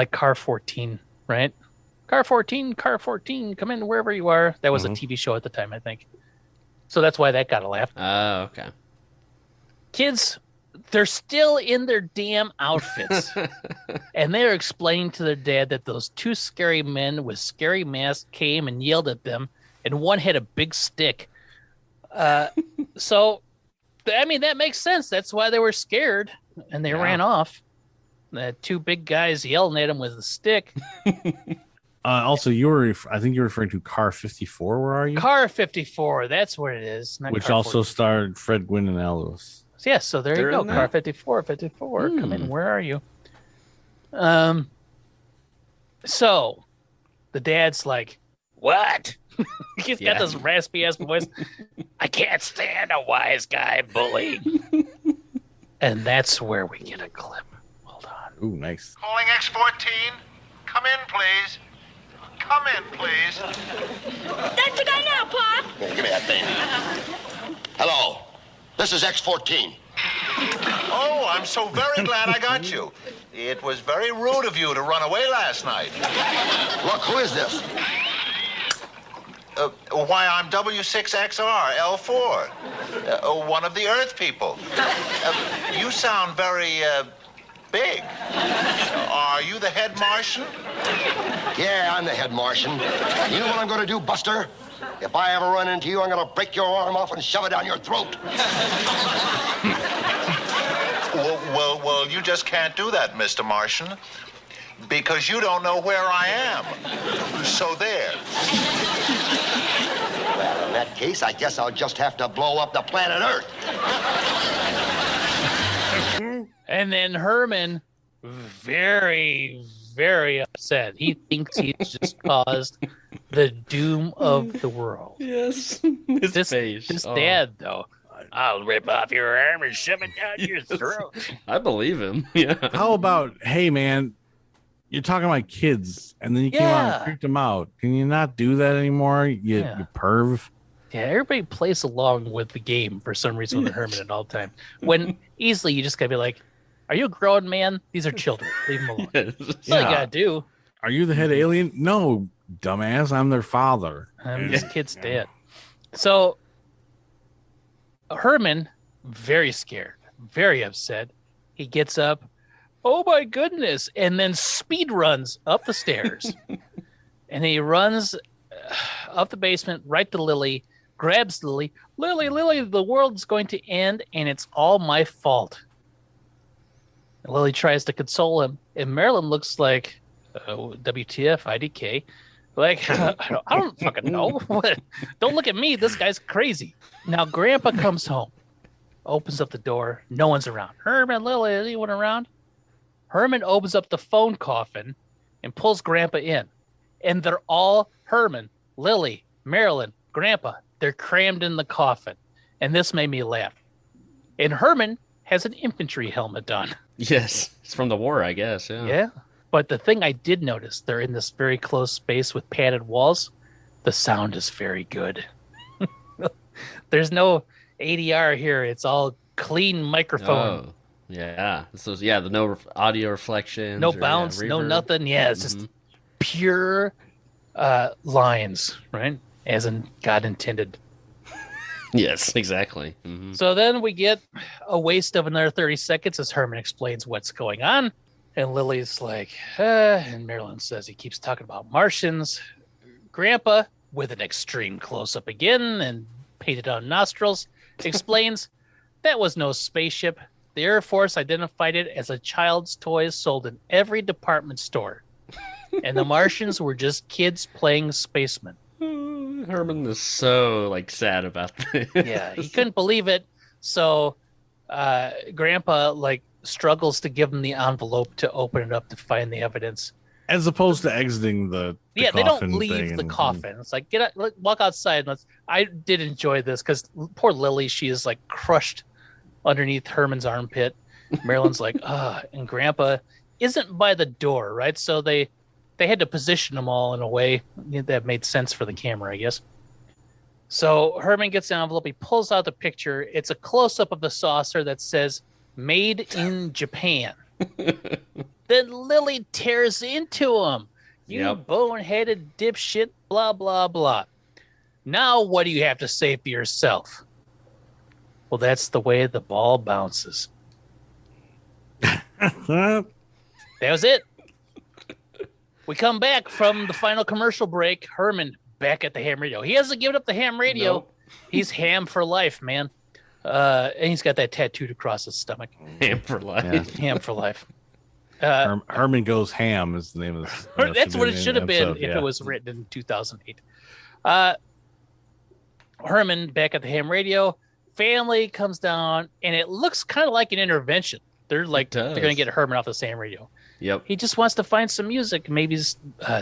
car 14, right? Car 14, come in wherever you are. That was a TV show at the time, I think. So that's why that got a laugh. Oh, okay. Kids, they're still in their damn outfits. And they're explaining to their dad that those 2 scary men with scary masks came and yelled at them, and one had a big stick. So, I mean, that makes sense. That's why they were scared, and they ran off. The 2 big guys yelling at him with a stick. Also, I think you're referring to Car 54. Where are you? Car 54. That's what it is. Which Car also 44. starred Fred Gwynn and Al Lewis. Yeah, so there you They're go. in Car that? 54. Come in. Where are you? So the dad's like, what? He's got this raspy ass voice. I can't stand a wise guy bullying. And that's where we get a clip. Hold on. Ooh, nice. Calling X14. Come in, please. Come in, please. That's the guy now, Pop. Here, give me that thing. Hello. This is X14. Oh, I'm so very glad I got you. It was very rude of you to run away last night. Look, who is this? Why, I'm W6XR, L4. One of the Earth people. You sound very, big. Are you the head Martian? Yeah, I'm the head Martian. You know what I'm going to do, Buster? If I ever run into you, I'm going to break your arm off and shove it down your throat. Well, you just can't do that, Mr. Martian. Because you don't know where I am. So there. Well, in that case, I guess I'll just have to blow up the planet Earth. And then Herman, very, very upset. He thinks he's just caused the doom of the world. Yes. His face. This dad, though, I'll rip off your arm and shove it down your throat. I believe him. Yeah. How about, hey, man, you're talking about kids, and then you came out and freaked them out. Can you not do that anymore, you perv? Yeah, everybody plays along with the game for some reason with Herman at all times. When easily you just gotta be like, are you a grown man? These are children. Leave them alone. That's all you gotta do. Are you the head alien? No, dumbass. I'm their father. I'm this kid's dad. So Herman, very scared, very upset. He gets up. Oh my goodness! And then speed runs up the stairs, and he runs up the basement right to Lily. Grabs Lily. Lily, the world's going to end, and it's all my fault. And Lily tries to console him, and Marilyn looks like WTF, IDK. Like, I don't fucking know. Don't look at me. This guy's crazy. Now, Grandpa comes home, opens up the door. No one's around. Herman, Lily, anyone around? Herman opens up the phone coffin and pulls Grandpa in. And they're all Herman, Lily, Marilyn, Grandpa. They're crammed in the coffin. And this made me laugh. And Herman has an infantry helmet on. Yes. It's from the war, I guess. Yeah. Yeah. But the thing I did notice, they're in this very close space with padded walls. The sound is very good. There's no ADR here. It's all clean microphone. Oh, yeah. So, the no audio reflection. No bounce, no nothing. Yeah, it's just pure lines, right? As in God intended. Yes, exactly. Mm-hmm. So then we get a waste of another 30 seconds as Herman explains what's going on. And Lily's like, and Marilyn says he keeps talking about Martians. Grandpa, with an extreme close-up again and painted on nostrils, explains that was no spaceship. The Air Force identified it as a child's toy sold in every department store. And the Martians were just kids playing spacemen. Herman is so sad about this. Yeah, he couldn't believe it. So Grandpa struggles to give him the envelope to open it up to find the evidence. As opposed to exiting the they don't leave the coffin. It's like, get out, walk outside. I did enjoy this because poor Lily, she is crushed underneath Herman's armpit. Marilyn's like, and Grandpa isn't by the door, right? So they had to position them all in a way that made sense for the camera, I guess. So Herman gets the envelope. He pulls out the picture. It's a close-up of the saucer that says, "Made in Japan." Then Lily tears into him. You boneheaded dipshit, blah, blah, blah. Now what do you have to say for yourself? Well, that's the way the ball bounces. That was it. We come back from the final commercial break. Herman back at the ham radio. He hasn't given up the ham radio. Nope. He's ham for life, man. And he's got that tattooed across his stomach. Ham for life. Yeah. Ham for life. Herman Goes Ham is the name of this. That's what it should have been if it was written in 2008. Herman back at the ham radio. Family comes down, and it looks kind of like an intervention. They're going to get Herman off the ham radio. Yep. He just wants to find some music, maybe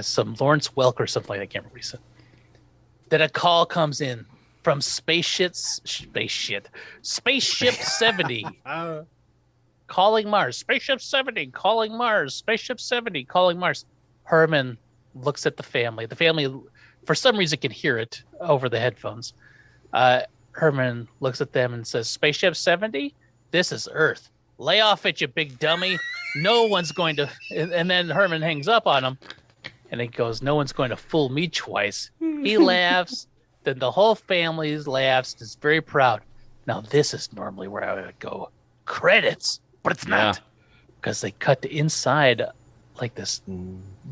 some Lawrence Welk or something like that. I can't remember what he said. Then a call comes in from Spaceship 70. Calling Mars. Spaceship 70 calling Mars. Spaceship 70 calling Mars. Herman looks at the family. The family, for some reason, can hear it over the headphones. Herman looks at them and says, Spaceship 70? This is Earth. Lay off it, you big dummy. No one's going to... And then Herman hangs up on him. And he goes, no one's going to fool me twice. He laughs. Then the whole family laughs. Is very proud. Now, this is normally where I would go. Credits. But it's not. Because they cut to inside like this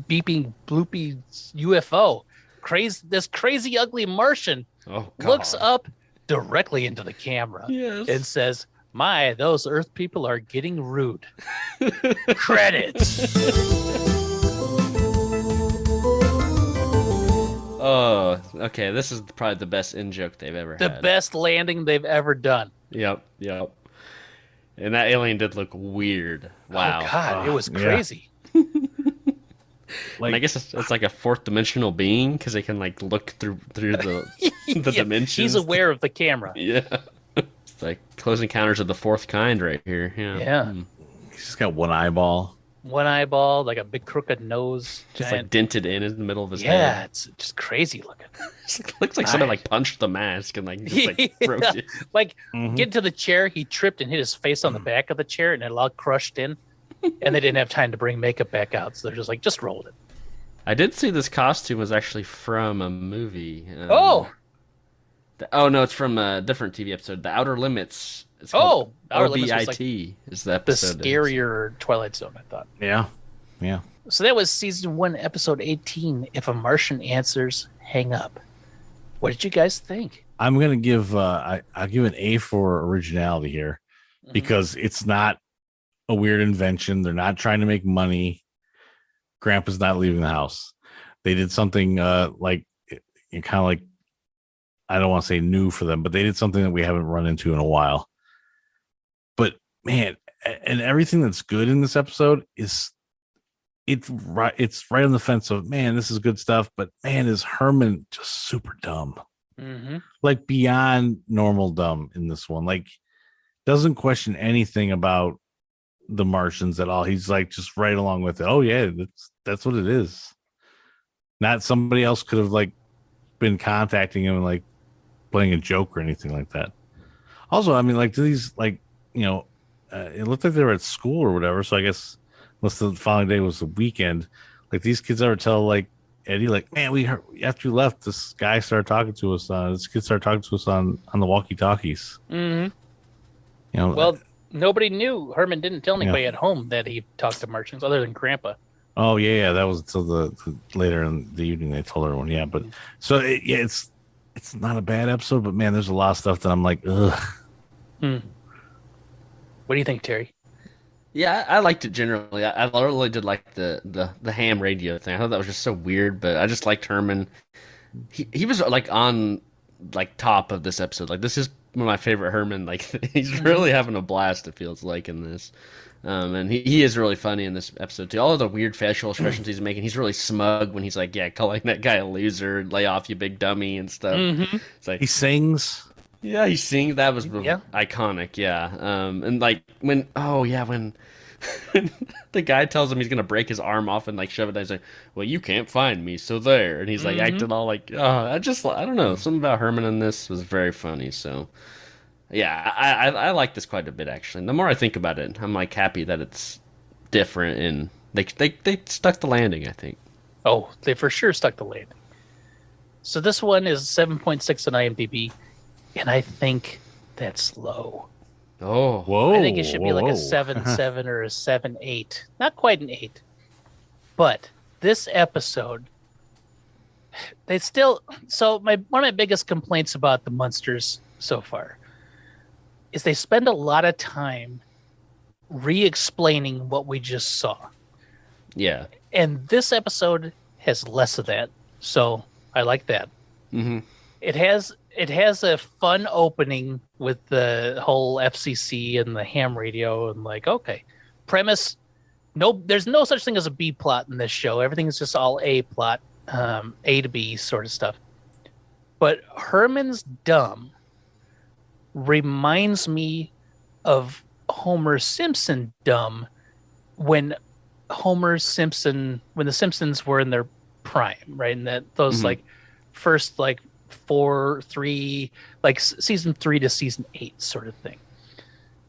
beeping, bloopy UFO. This crazy, ugly Martian looks up directly into the camera and says, my, those Earth people are getting rude. Credits. Oh, okay. This is probably the best in-joke they've ever had. The best landing they've ever done. Yep. And that alien did look weird. Wow. Oh, God, it was crazy. And I guess it's like a fourth dimensional being because they can like look through the dimensions. He's aware of the camera. Yeah. It's like Close Encounters of the Fourth Kind right here. Yeah. He's just got one eyeball. One eyeball, like a big crooked nose. It's like dented in the middle of his head. Yeah, it's just crazy looking. It looks like somebody like punched the mask and like just like broke it. Like get to the chair, he tripped and hit his face on the back of the chair and it all crushed in. And they didn't have time to bring makeup back out, so they're just like, just rolled it. I did see this costume was actually from a movie. No, it's from a different TV episode, The Outer Limits. It's called Outer Limits was like is the episode. The scarier Twilight Zone, I thought. Yeah. So that was season 1, episode 18. If a Martian answers, hang up. What did you guys think? I'm gonna give I'll give an A for originality here because it's not a weird invention. They're not trying to make money. Grandpa's not leaving the house. They did something like kind of like, I don't want to say new for them, but they did something that we haven't run into in a while. But man, and everything that's good in this episode it's right on the fence of, man, this is good stuff, but man, is Herman just super dumb. Like beyond normal dumb in this one. Like doesn't question anything about the Martians at all. He's like just right along with it. Oh yeah, that's what it is. Not somebody else could have like been contacting him and like playing a joke or anything like that. Also, I mean, like, do these like, it looked like they were at school or whatever. So I guess unless the following day was the weekend, like these kids ever tell like Eddie, like, man, we heard after you left, this guy started talking to us. This kid started talking to us on the walkie-talkies. Well, nobody knew. Herman didn't tell anybody at home that he talked to Martians other than Grandpa. Oh yeah, that was until the later in the evening they told everyone. Yeah, but so it's not a bad episode, but man, there's a lot of stuff that I'm like, ugh. What do you think, Terry? Yeah, I liked it generally. I really did like the ham radio thing. I thought that was just so weird, but I just liked Herman. He was like on like top of this episode. Like this is one of my favorite Herman. Like he's really having a blast. It feels like in this, and he is really funny in this episode too. All of the weird facial expressions he's making. He's really smug when he's like, "Yeah, calling that guy a loser, lay off, you big dummy," and stuff. It's like he sings. Yeah, he sings. That was iconic. Yeah, and like when the guy tells him he's gonna break his arm off and like shove it down, he's like, "Well, you can't find me, so there." And he's like acting all like, I don't know. Something about Herman in this was very funny. So, yeah, I like this quite a bit actually. And the more I think about it, I'm like happy that it's different and they stuck the landing. I think. Oh, they for sure stuck the landing. So this one is 7.6 on IMDb, and I think that's low. Oh, whoa! I think it should be like a 7.7 or a 7.8. Not quite an 8. But this episode, they still. So one of my biggest complaints about the Munsters so far is they spend a lot of time re-explaining what we just saw. Yeah. And this episode has less of that, so I like that. Mm-hmm. It has a fun opening with the whole FCC and the ham radio, and like, okay, premise. No, there's no such thing as a B plot in this show. Everything is just all A plot, A to B sort of stuff. But Herman's dumb reminds me of Homer Simpson dumb when the Simpsons were in their prime, right? And that those like first like 3 like season 3 to season 8 sort of thing.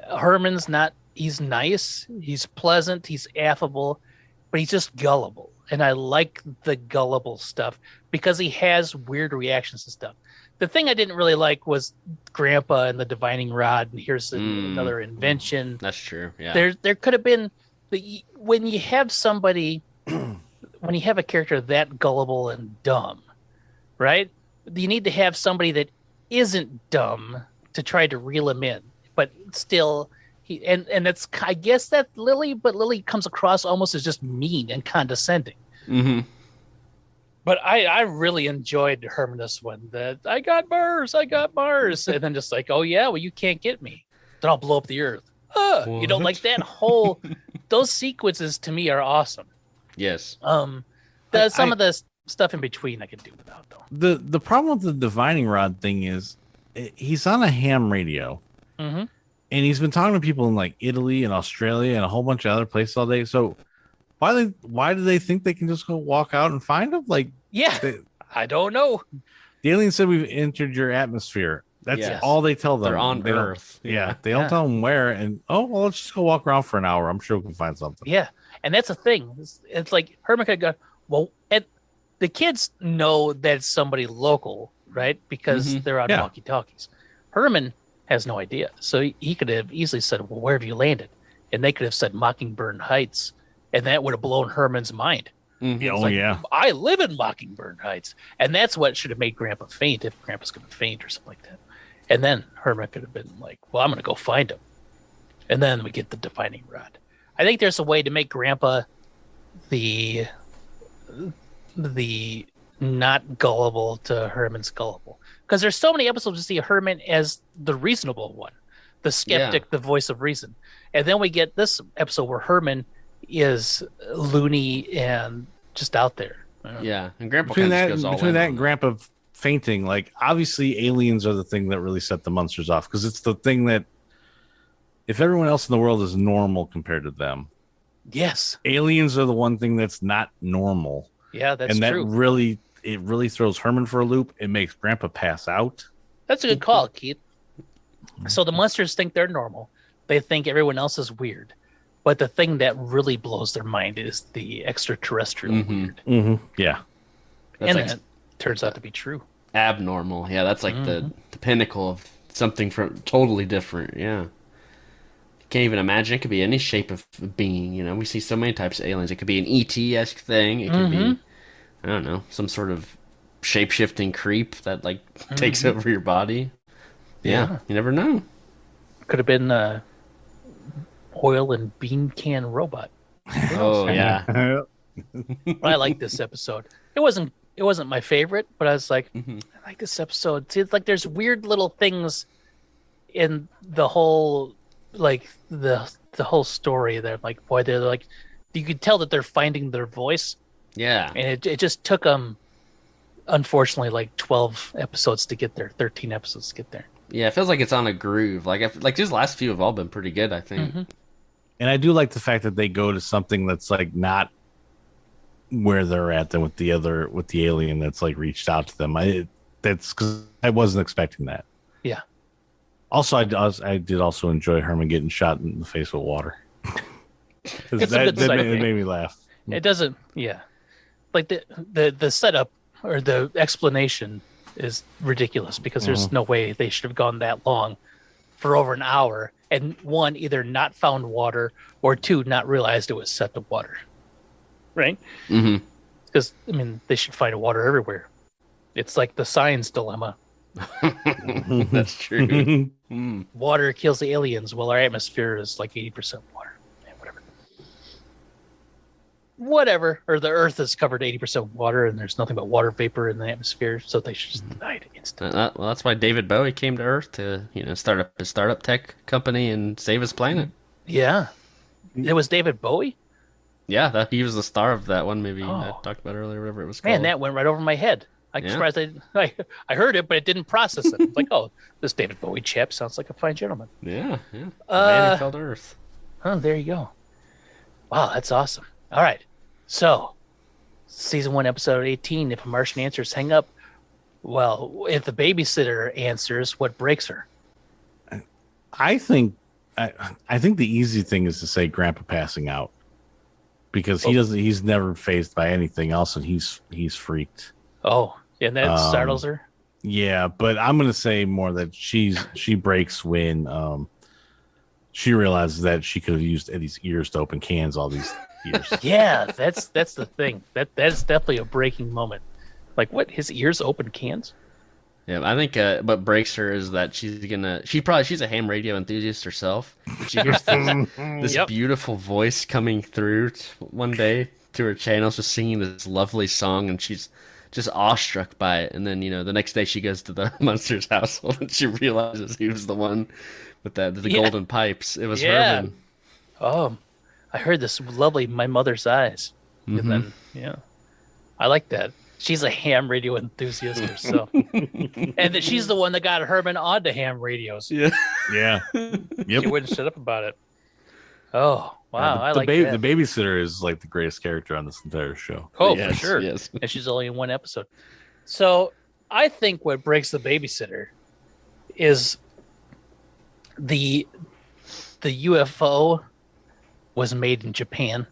Herman's not, he's nice, he's pleasant, he's affable, but he's just gullible. And I like the gullible stuff because he has weird reactions to stuff. The thing I didn't really like was Grandpa and the divining rod, and here's another invention. That's true. Yeah. There could have been when you have somebody when you have a character that gullible and dumb, right? You need to have somebody that isn't dumb to try to reel him in, but still and that's, I guess, that Lily, but Lily comes across almost as just mean and condescending. Mm-hmm. But I really enjoyed Herman this one. That I got Mars, and then just like, oh yeah, well you can't get me, then I'll blow up the earth. You know, like that whole those sequences to me are awesome. Yes. Some of the stuff in between I could do without though. The problem with the divining rod thing is he's on a ham radio. Mm-hmm. And he's been talking to people in like Italy and Australia and a whole bunch of other places all day. So why do they think they can just go walk out and find him? Like, I don't know. The alien said we've entered your atmosphere. That's all they tell them. They're on Earth. They don't tell them where. And well, let's just go walk around for an hour. I'm sure we can find something. Yeah, and that's the thing. It's like Herman could go. Well, and the kids know that it's somebody local, right? Because they're on walkie-talkies. Herman has no idea. So he could have easily said, well, where have you landed? And they could have said Mockingbird Heights, and that would have blown Herman's mind. Mm-hmm. I live in Mockingbird Heights. And that's what should have made Grandpa faint, if Grandpa's going to faint or something like that. And then Herman could have been like, well, I'm going to go find him. And then we get the divining rod. I think there's a way to make Grandpa the not gullible to Herman's gullible. Because there's so many episodes to see Herman as the reasonable one, the skeptic, the voice of reason. And then we get this episode where Herman is loony and just out there. Yeah, and Grandpa between that and Grandpa fainting, like obviously aliens are the thing that really set the Munsters off, because it's the thing that if everyone else in the world is normal compared to them, yes, aliens are the one thing that's not normal. Yeah, that's and that true. really throws Herman for a loop. It makes Grandpa pass out. That's a good call, Keith. So the Munsters think they're normal. They think everyone else is weird. But the thing that really blows their mind is the extraterrestrial weird. Mm-hmm. Yeah. That's and that turns out to be true. Abnormal. Yeah, that's like the pinnacle of something from totally different. Yeah. Can't even imagine. It could be any shape of being. You know, we see so many types of aliens. It could be an ET-esque thing. It could be, I don't know, some sort of shape-shifting creep that like takes over your body. Yeah, you never know. Could have been oil and bean can robot. Oh yeah. I like this episode. It wasn't my favorite, but I was like, I like this episode. See, it's like there's weird little things in the whole, like the whole story. They're like, boy, they're like, you could tell that they're finding their voice. Yeah, and it just took them, unfortunately, like 12 episodes to get there, 13 episodes to get there. Yeah, it feels like it's on a groove. Like these last few have all been pretty good, I think. And I do like the fact that they go to something that's like not where they're at than with the alien that's like reached out to them. That's because I wasn't expecting that. Yeah. Also, I did also enjoy Herman getting shot in the face with water. It made me laugh. It doesn't. Yeah. Like the setup or the explanation is ridiculous because there's no way they should have gone that long for over an hour and one, either not found water or two, not realized it was set to water. Right? Mm-hmm. Because, I mean, they should find water everywhere. It's like the science dilemma. That's true. Water kills the aliens while our atmosphere is like 80% water. Yeah, whatever. whatever, or the Earth is covered 80% water, and there's nothing but water vapor in the atmosphere, so they should just deny it instantly. Well, that's why David Bowie came to Earth to, start up his startup tech company and save his planet. Yeah, it was David Bowie. Yeah, he was the star of that one movie I Oh. talked about earlier, whatever it was called. Man, that went right over my head. I'm Yeah. surprised I heard it, but it didn't process it. It's like, oh, this David Bowie chap sounds like a fine gentleman. Yeah. The man who fell to Earth. Oh, there you go. Wow, that's awesome. All right. So, season 1, episode 18, if a Martian answers, hang up. Well, if the babysitter answers, what breaks her? I think the easy thing is to say Grandpa passing out, because he's never faced by anything else, and he's freaked. Oh, and that startles her? Yeah, but I'm gonna say more that she breaks when she realizes that she could have used Eddie's ears to open cans all these years. Yeah, that's the thing. That's definitely a breaking moment. Like, what? His ears open cans? Yeah, I think what breaks her is that she's a ham radio enthusiast herself. She hears this Yep. beautiful voice coming through one day to her channel, just singing this lovely song, and she's just awestruck by it. And then, the next day she goes to the Munsters household and she realizes he was the one with the golden pipes. It was Herman. Oh, I heard this lovely "My Mother's Eyes," and then I like that. She's a ham radio enthusiast herself, and that she's the one that got Herman onto ham radios. Yeah. Yeah. Yep. She wouldn't shut up about it. Oh wow, I the like that. The babysitter is like the greatest character on this entire show. Oh, Yes, for sure. yes. And she's only in one episode. So I think what breaks the babysitter is the UFO was made in Japan.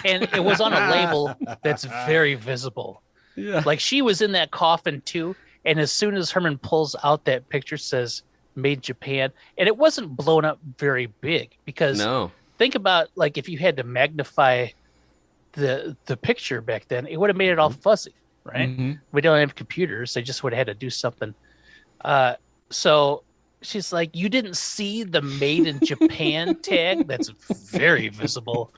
And it was on a label that's very visible. Yeah. Like, she was in that coffin too. And as soon as Herman pulls out that picture, says made Japan. And it wasn't blown up very big, because No. think about, like, if you had to magnify the picture back then, it would have made it all fuzzy, right? Mhm. We don't have computers. They just would have had to do something. So she's like, you didn't see the made in Japan tag? That's very visible.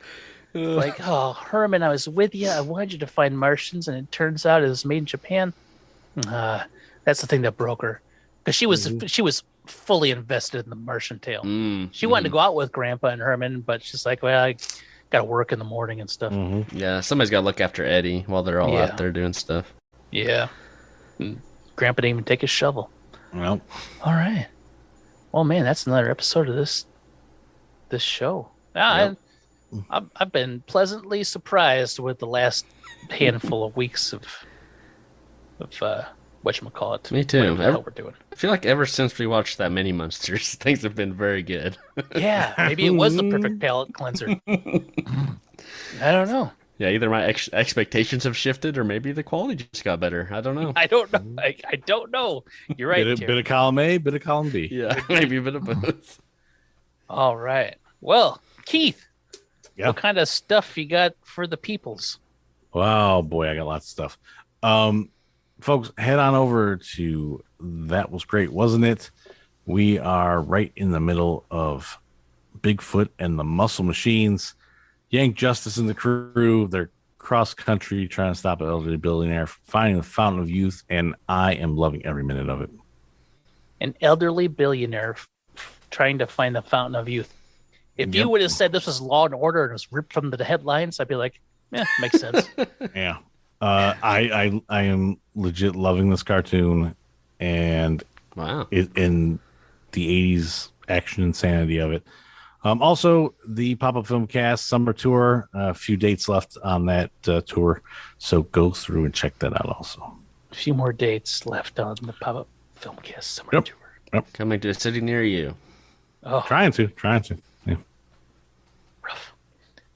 Like, oh, Herman, I was with you. I wanted you to find Martians, and it turns out it was made in Japan. That's the thing that broke her, because she was fully invested in the Martian tale. She wanted to go out with Grandpa and Herman, but she's like, well, I got to work in the morning and stuff. Yeah, somebody's got to look after Eddie while they're all out there doing stuff. Yeah. Grandpa didn't even take his shovel. Well, All right. Well, man, that's another episode of this show. I've been pleasantly surprised with the last handful of weeks of whatchamacallit. Me too. Whatever the hell we're doing. I feel like ever since we watched that mini Munsters, things have been very good. Yeah, maybe it was the perfect palate cleanser. I don't know. Yeah, either my expectations have shifted or maybe the quality just got better. I don't know. I don't know. I don't know. You're right. bit Terry. of column A, bit of column B. Yeah, maybe a bit of both. All right. Well, Keith, Yeah. what kind of stuff you got for the peoples? Oh boy, I got lots of stuff. Folks, head on over to That Was Great, Wasn't It? We are right in the middle of Bigfoot and the Muscle Machines. Yank Justice and the crew, they're cross country trying to stop an elderly billionaire, finding the fountain of youth, and I am loving every minute of it. An elderly billionaire trying to find the fountain of youth. If you would have said this was Law and Order and it was ripped from the headlines, I'd be like, makes sense. Yeah. I am legit loving this cartoon, and Wow. in the 80s action insanity of it. Also, the Pop-Up Film Cast Summer Tour, a few dates left on that tour, so go through and check that out also. A few more dates left on the Pop-Up Filmcast Summer Tour. Coming to a city near you. Oh, Trying to. Yeah. rough.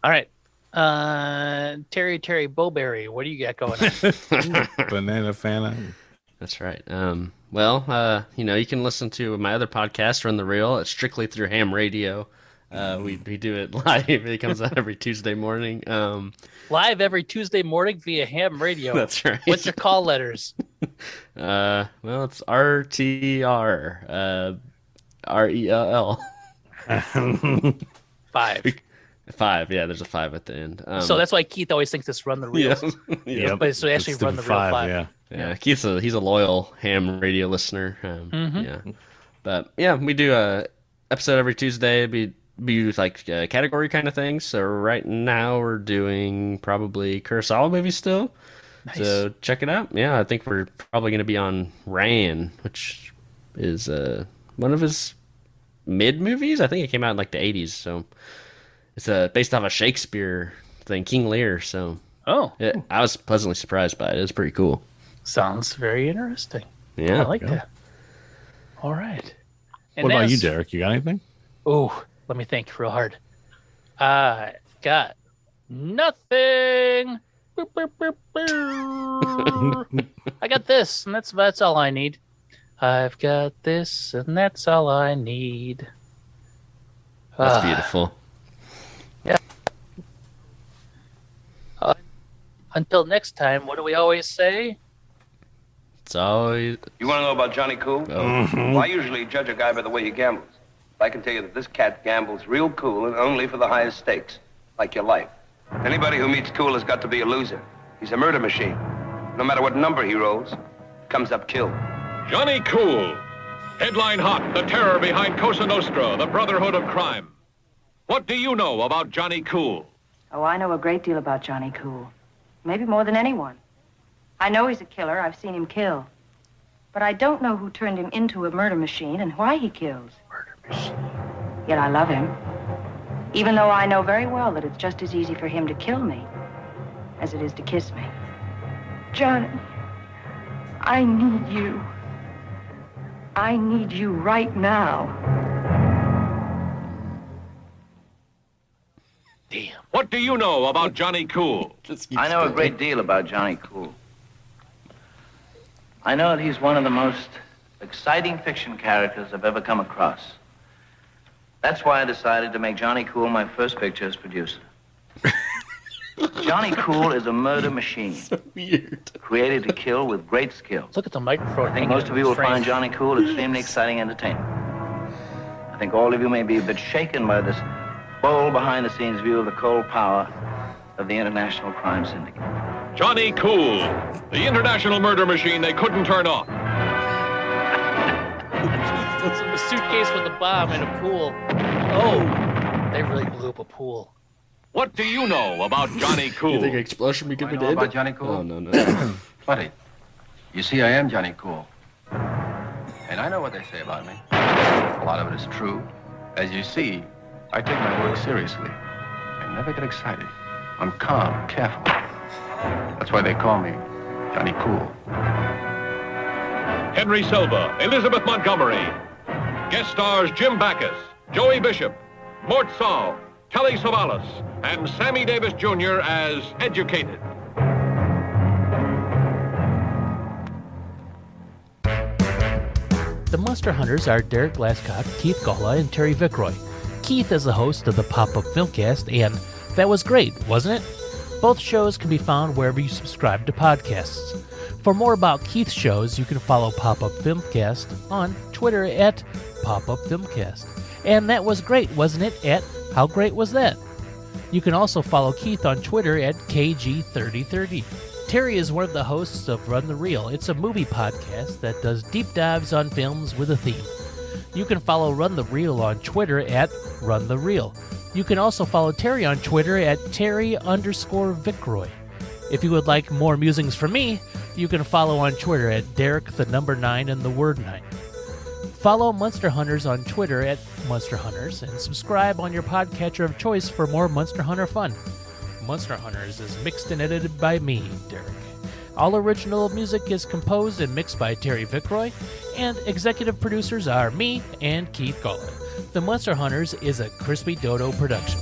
All right. Terry Bowberry, what do you got going on? Banana Fana. That's right. Well, you can listen to my other podcast, Run the Reel. It's strictly through ham radio. We do it live. It comes out every Tuesday morning. Live every Tuesday morning via ham radio. That's right. What's your call letters? Well, it's RTR, RELL. 5. 5, yeah, there's a 5 at the end. So that's why Keith always thinks it's Run the Reels. Yeah. But it's actually Run the Real 5. Yeah, Keith's he's a loyal ham radio listener. Yeah, but yeah, we do a episode every Tuesday. Be like category kind of things. So right now we're doing probably Kurosawa movies still. Nice. So check it out. Yeah, I think we're probably going to be on Ran, which is one of his mid movies. I think it came out in like the 80s. So it's based off a Shakespeare thing, King Lear. So I was pleasantly surprised by it. It was pretty cool. Sounds very interesting. Yeah, I like that. All right. And what about you, Derek? You got anything? Oh, let me think real hard. I got nothing. Boop, boop, boop, boop. I got this, and that's all I need. I've got this, and that's all I need. That's beautiful. Yeah. Until next time, what do we always say? It's always... You want to know about Johnny Cool? Well, I usually judge a guy by the way he gambles. I can tell you that this cat gambles real cool and only for the highest stakes, like your life. Anybody who meets Cool has got to be a loser. He's a murder machine. No matter what number he rolls, comes up killed. Johnny Cool. Headline hot, the terror behind Cosa Nostra, the Brotherhood of Crime. What do you know about Johnny Cool? Oh, I know a great deal about Johnny Cool. Maybe more than anyone. I know he's a killer. I've seen him kill. But I don't know who turned him into a murder machine and why he kills. Murder machine. Yet I love him. Even though I know very well that it's just as easy for him to kill me as it is to kiss me. Johnny, I need you. I need you right now. Damn. What do you know about Johnny Cool? I know a great deal about Johnny Cool. I know that he's one of the most exciting fiction characters I've ever come across. That's why I decided to make Johnny Cool my first picture as producer. Johnny Cool is a murder machine. So weird. Created to kill with great skill. Look at the microphone. I think most of you will find Johnny Cool extremely exciting entertainment. I think all of you may be a bit shaken by this bold behind-the-scenes view of the cold power of the international crime syndicate. Johnny Cool, the international murder machine they couldn't turn off. A suitcase with a bomb in a pool. Oh, they really blew up a pool. What do you know about Johnny Cool? You think explosion we could be dead? About Johnny Cool? Oh, no. Funny. You see, I am Johnny Cool. And I know what they say about me. A lot of it is true. As you see, I take my work seriously. I never get excited. I'm calm, careful. That's why they call me Johnny Cool. Henry Silva, Elizabeth Montgomery. Guest stars Jim Backus, Joey Bishop, Mort Saul, Telly Savalas, and Sammy Davis Jr. as Educated. The Munster Hunters are Derek Glascock, Keith Gawla, and Terry Vickroy. Keith is the host of the Pop-Up Filmcast, and that was great, wasn't it? Both shows can be found wherever you subscribe to podcasts. For more about Keith's shows, you can follow Pop-Up Filmcast on Twitter at Pop-Up Filmcast. And that was great, wasn't it? At How Great Was That? You can also follow Keith on Twitter at KG3030. Terry is one of the hosts of Run the Reel. It's a movie podcast that does deep dives on films with a theme. You can follow Run the Reel on Twitter at Run the Reel. You can also follow Terry on Twitter at Terry_Vickroy. If you would like more musings from me, you can follow on Twitter at Derek9 and the word 9. Follow Munster Hunters on Twitter at Munster Hunters and subscribe on your podcatcher of choice for more Munster Hunter fun. Munster Hunters is mixed and edited by me, Derek. All original music is composed and mixed by Terry Vickroy, and executive producers are me and Keith Gawla. The Munster Hunters is a Crispy Dodo production.